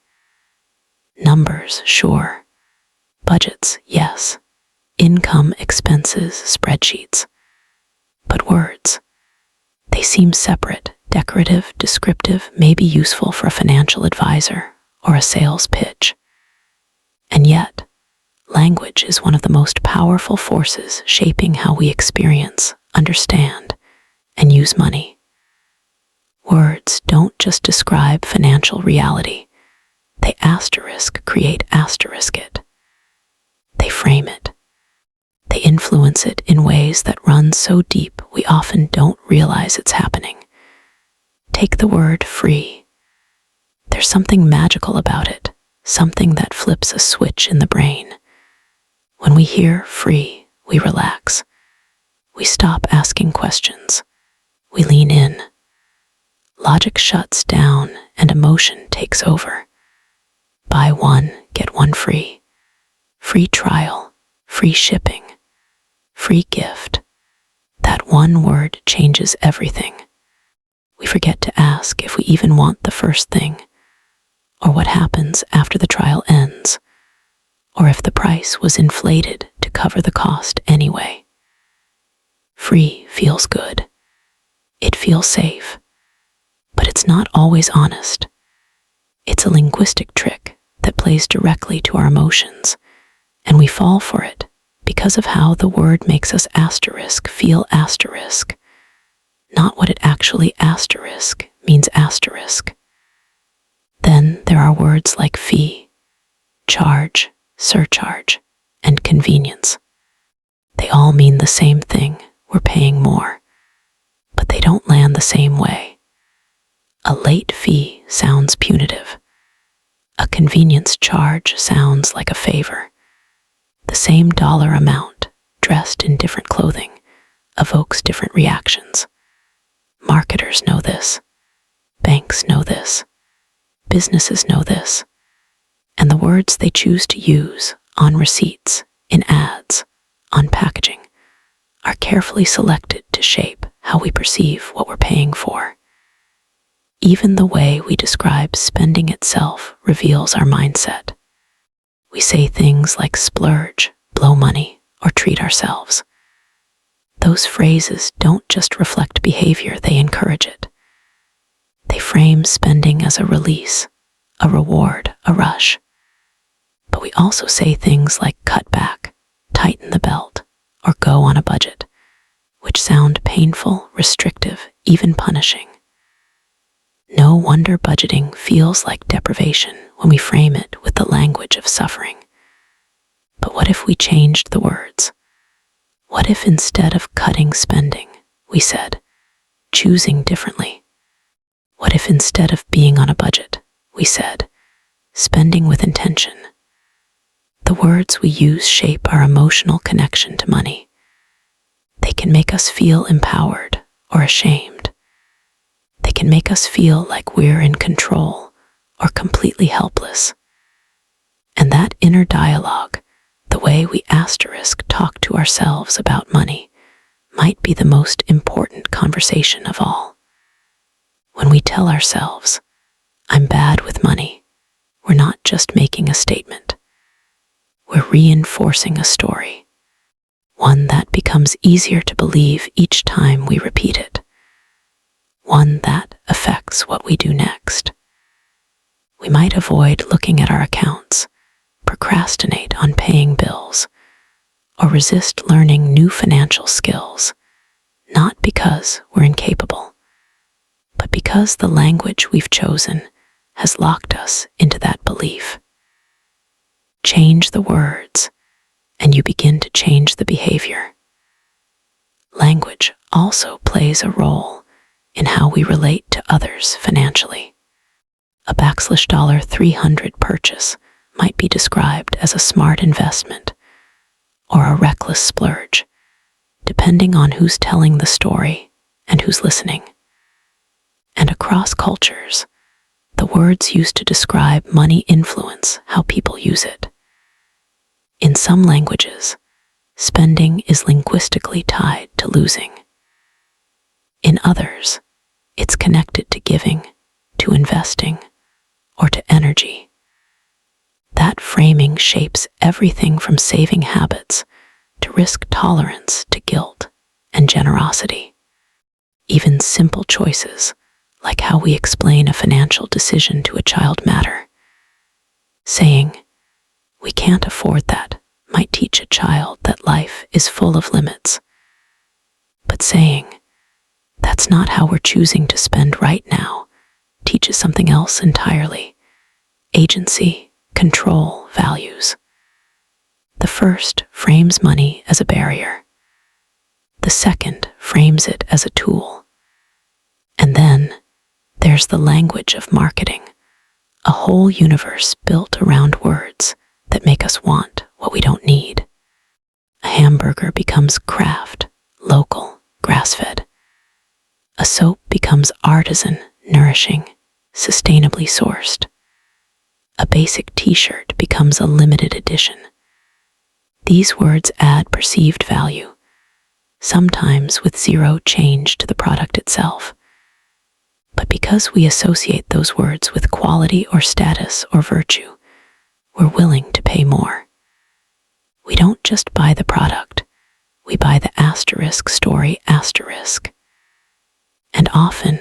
Numbers, sure. Budgets, yes. Income, expenses, spreadsheets. But words, they seem separate, decorative, descriptive, maybe useful for a financial advisor or a sales pitch. And yet, language is one of the most powerful forces shaping how we experience, understand, and use money. Words don't just describe financial reality. They create it. They frame it. They influence it in ways that run so deep we often don't realize it's happening. Take the word free. There's something magical about it, something that flips a switch in the brain. When we hear free, we relax. We stop asking questions. We lean in. Logic shuts down and emotion takes over. Buy one, get one free. Free trial, free shipping, free gift. That one word changes everything. We forget to ask if we even want the first thing, or what happens after the trial ends, or if the price was inflated to cover the cost anyway. Free feels good. It feels safe. But it's not always honest. It's a linguistic trick that plays directly to our emotions, and we fall for it because of how the word makes us feel asterisk, not what it actually means asterisk. Then there are words like fee, charge, surcharge, and convenience. They all mean the same thing, we're paying more, but they don't land the same way. A late fee sounds punitive. A convenience charge sounds like a favor. The same dollar amount, dressed in different clothing, evokes different reactions. Marketers know this. Banks know this. Businesses know this. And the words they choose to use on receipts, in ads, on packaging, are carefully selected to shape how we perceive what we're paying for. Even the way we describe spending itself reveals our mindset. We say things like splurge, blow money, or treat ourselves. Those phrases don't just reflect behavior, they encourage it. They frame spending as a release, a reward, a rush. But we also say things like cut back, tighten the belt, or go on a budget, which sound painful, restrictive, even punishing. No wonder budgeting feels like deprivation when we frame it with the language of suffering. But what if we changed the words? What if instead of cutting spending, we said, choosing differently? What if instead of being on a budget, we said, spending with intention? The words we use shape our emotional connection to money. They can make us feel empowered or ashamed. They can make us feel like we're in control or completely helpless. And that inner dialogue, the way we talk to ourselves about money, might be the most important conversation of all. When we tell ourselves, I'm bad with money, we're not just making a statement. We're reinforcing a story, one that becomes easier to believe each time we repeat it. One that affects what we do next. We might avoid looking at our accounts, procrastinate on paying bills, or resist learning new financial skills, not because we're incapable, but because the language we've chosen has locked us into that belief. Change the words, and you begin to change the behavior. Language also plays a role in how we relate to others financially. A $300 purchase might be described as a smart investment or a reckless splurge, depending on who's telling the story and who's listening. And across cultures, the words used to describe money influence how people use it. In some languages, spending is linguistically tied to losing. In others, it's connected to giving, to investing, or to energy. That framing shapes everything from saving habits to risk tolerance to guilt and generosity. Even simple choices, like how we explain a financial decision to a child, matter. Saying, we can't afford that, might teach a child that life is full of limits. But saying, that's not how we're choosing to spend right now, teaches something else entirely. Agency, control, values. The first frames money as a barrier. The second frames it as a tool. And then there's the language of marketing, a whole universe built around words that make us want what we don't need. A hamburger becomes craft, local, grass-fed. A soap becomes artisan, nourishing, sustainably sourced. A basic t-shirt becomes a limited edition. These words add perceived value, sometimes with zero change to the product itself. But because we associate those words with quality or status or virtue, we're willing to pay more. We don't just buy the product, we buy the asterisk story asterisk. And often,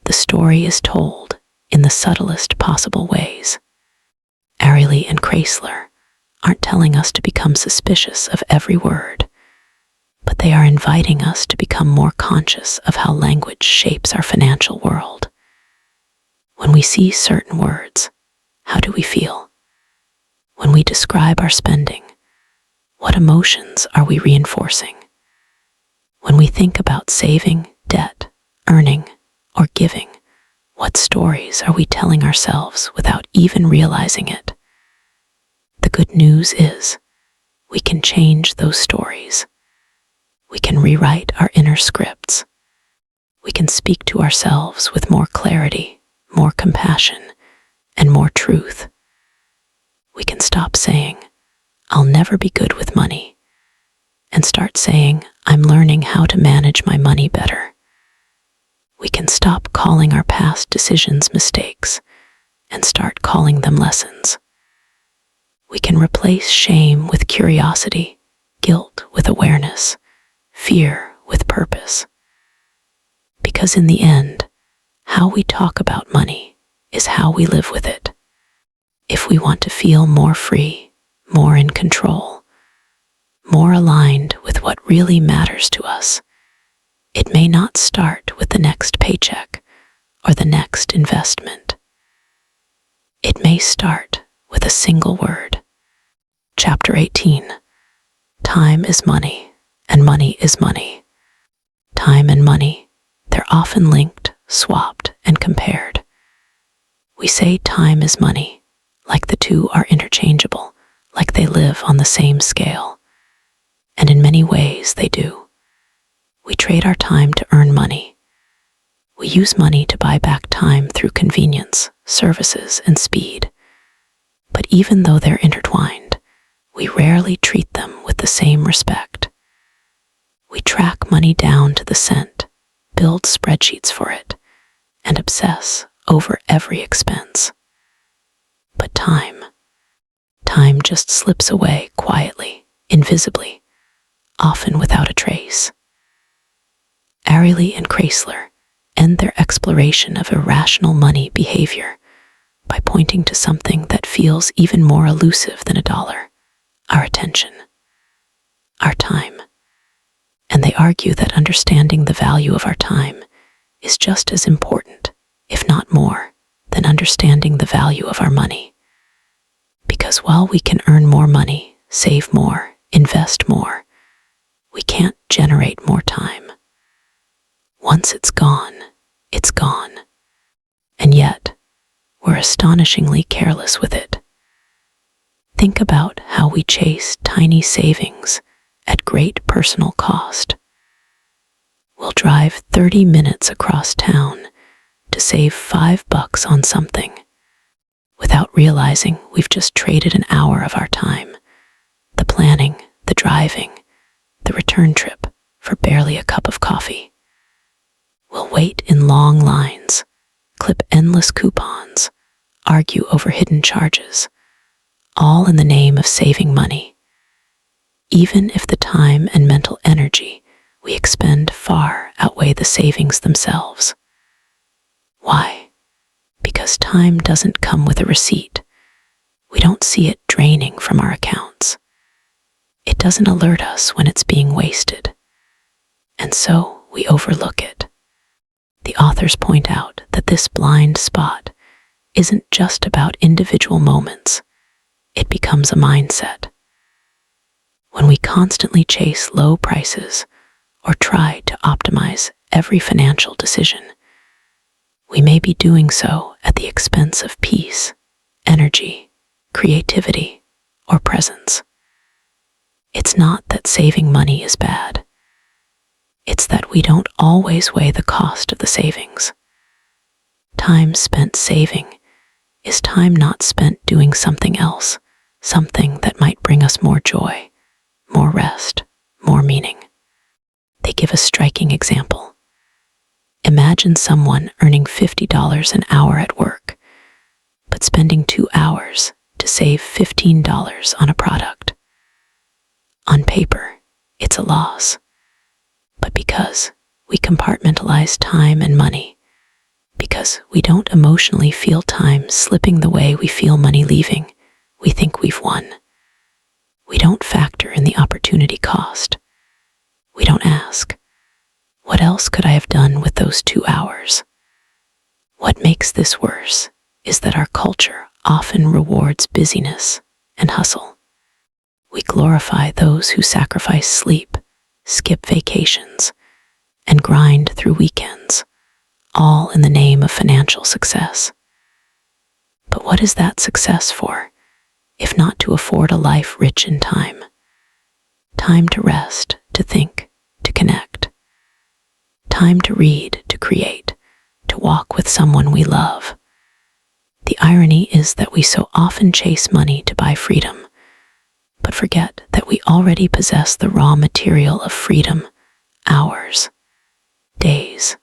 the story is told in the subtlest possible ways. Ariely and Kreisler aren't telling us to become suspicious of every word, but they are inviting us to become more conscious of how language shapes our financial world. When we see certain words, how do we feel? When we describe our spending, what emotions are we reinforcing? When we think about saving, debt, earning, or giving, What stories are we telling ourselves without even realizing it? The good news is we can change those stories. We can rewrite our inner scripts. We can speak to ourselves with more clarity, more compassion, and more truth. We can stop saying, "I'll never be good with money," and start saying, "I'm learning how to manage my money better." We can stop calling our past decisions mistakes and start calling them lessons. We can replace shame with curiosity, guilt with awareness, fear with purpose. Because in the end, how we talk about money is how we live with it. If we want to feel more free, more in control, more aligned with what really matters to us, it may not start with the next paycheck or the next investment. It may start with a single word. Chapter 18. Time is money, and money is money. Time and money, they're often linked, swapped, and compared. We say time is money, like the two are interchangeable, like they live on the same scale. And in many ways they do. We trade our time to earn money. We use money to buy back time through convenience, services, and speed. But even though they're intertwined, we rarely treat them with the same respect. We track money down to the cent, build spreadsheets for it, and obsess over every expense. But time just slips away quietly, invisibly, often without a trace. Ariely and Kreisler end their exploration of irrational money behavior by pointing to something that feels even more elusive than a dollar: our attention, our time. And they argue that understanding the value of our time is just as important, if not more, than understanding the value of our money. Because while we can earn more money, save more, invest more, we can't generate more time. Once it's gone, it's gone. And yet, we're astonishingly careless with it. Think about how we chase tiny savings at great personal cost. We'll drive 30 minutes across town to save $5 on something, without realizing we've just traded an hour of our time, the planning, the driving, the return trip, for barely a cup of coffee. We'll wait in long lines, clip endless coupons, argue over hidden charges, all in the name of saving money, even if the time and mental energy we expend far outweigh the savings themselves. Why? Because time doesn't come with a receipt. We don't see it draining from our accounts. It doesn't alert us when it's being wasted. And so we overlook it. The authors point out that this blind spot isn't just about individual moments. It becomes a mindset. When we constantly chase low prices or try to optimize every financial decision, we may be doing so at the expense of peace, energy, creativity, or presence. It's not that saving money is bad. It's that we don't always weigh the cost of the savings. Time spent saving is time not spent doing something else, something that might bring us more joy, more rest, more meaning. They give a striking example. Imagine someone earning $50 an hour at work, but spending 2 hours to save $15 on a product. On paper, it's a loss. But because we compartmentalize time and money, because we don't emotionally feel time slipping the way we feel money leaving, we think we've won. We don't factor in the opportunity cost. We don't ask, what else could I have done with those 2 hours? What makes this worse is that our culture often rewards busyness and hustle. We glorify those who sacrifice sleep, skip vacations, and grind through weekends, all in the name of financial success. But what is that success for, if not to afford a life rich in time? Time to rest, to think, to connect. Time to read, to create, to walk with someone we love. The irony is that we so often chase money to buy freedom, but forget that we already possess the raw material of freedom: hours, days,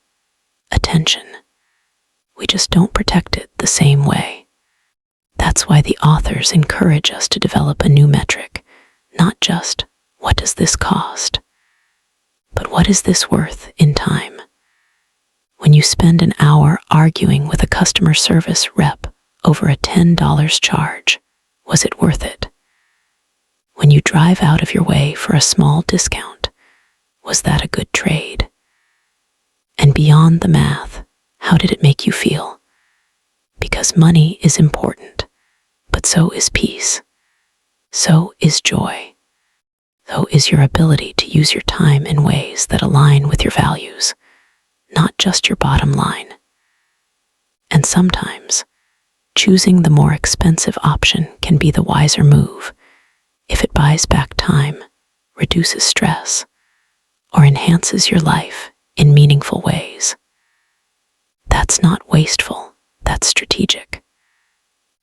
attention. We just don't protect it the same way. That's why the authors encourage us to develop a new metric, not just what does this cost, but what is this worth in time? When you spend an hour arguing with a customer service rep over a $10 charge, was it worth it? When you drive out of your way for a small discount, was that a good trade? And beyond the math, how did it make you feel? Because money is important, but so is peace. So is joy. So is your ability to use your time in ways that align with your values, not just your bottom line. And sometimes, choosing the more expensive option can be the wiser move if it buys back time, reduces stress, or enhances your life in meaningful ways. That's not wasteful, that's strategic.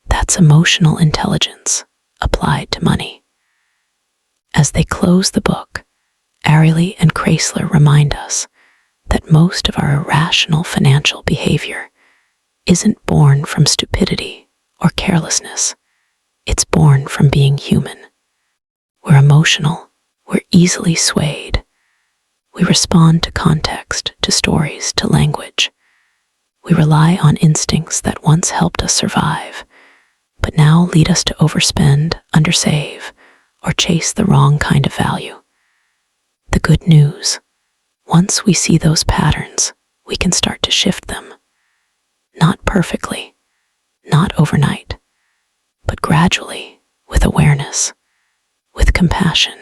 That's emotional intelligence applied to money. As they close the book, Ariely and Kreisler remind us that most of our irrational financial behavior isn't born from stupidity or carelessness. It's born from being human. We're emotional, we're easily swayed. We respond to context, to stories, to language. We rely on instincts that once helped us survive, but now lead us to overspend, undersave, or chase the wrong kind of value. The good news: once we see those patterns, we can start to shift them. Not perfectly, not overnight, but gradually, with awareness, with compassion,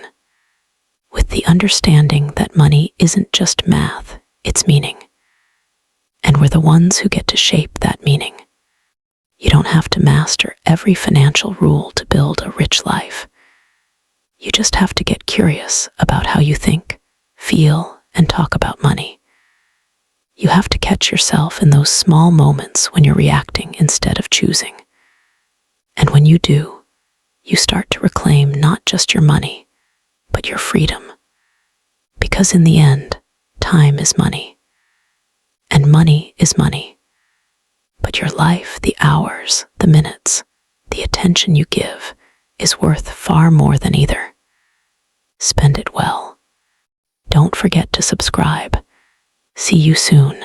with the understanding that money isn't just math, it's meaning. And we're the ones who get to shape that meaning. You don't have to master every financial rule to build a rich life. You just have to get curious about how you think, feel, and talk about money. You have to catch yourself in those small moments when you're reacting instead of choosing. And when you do, you start to reclaim not just your money, but your freedom. Because in the end, time is money. And money is money. But your life, the hours, the minutes, the attention you give is worth far more than either. Spend it well. Don't forget to subscribe. See you soon.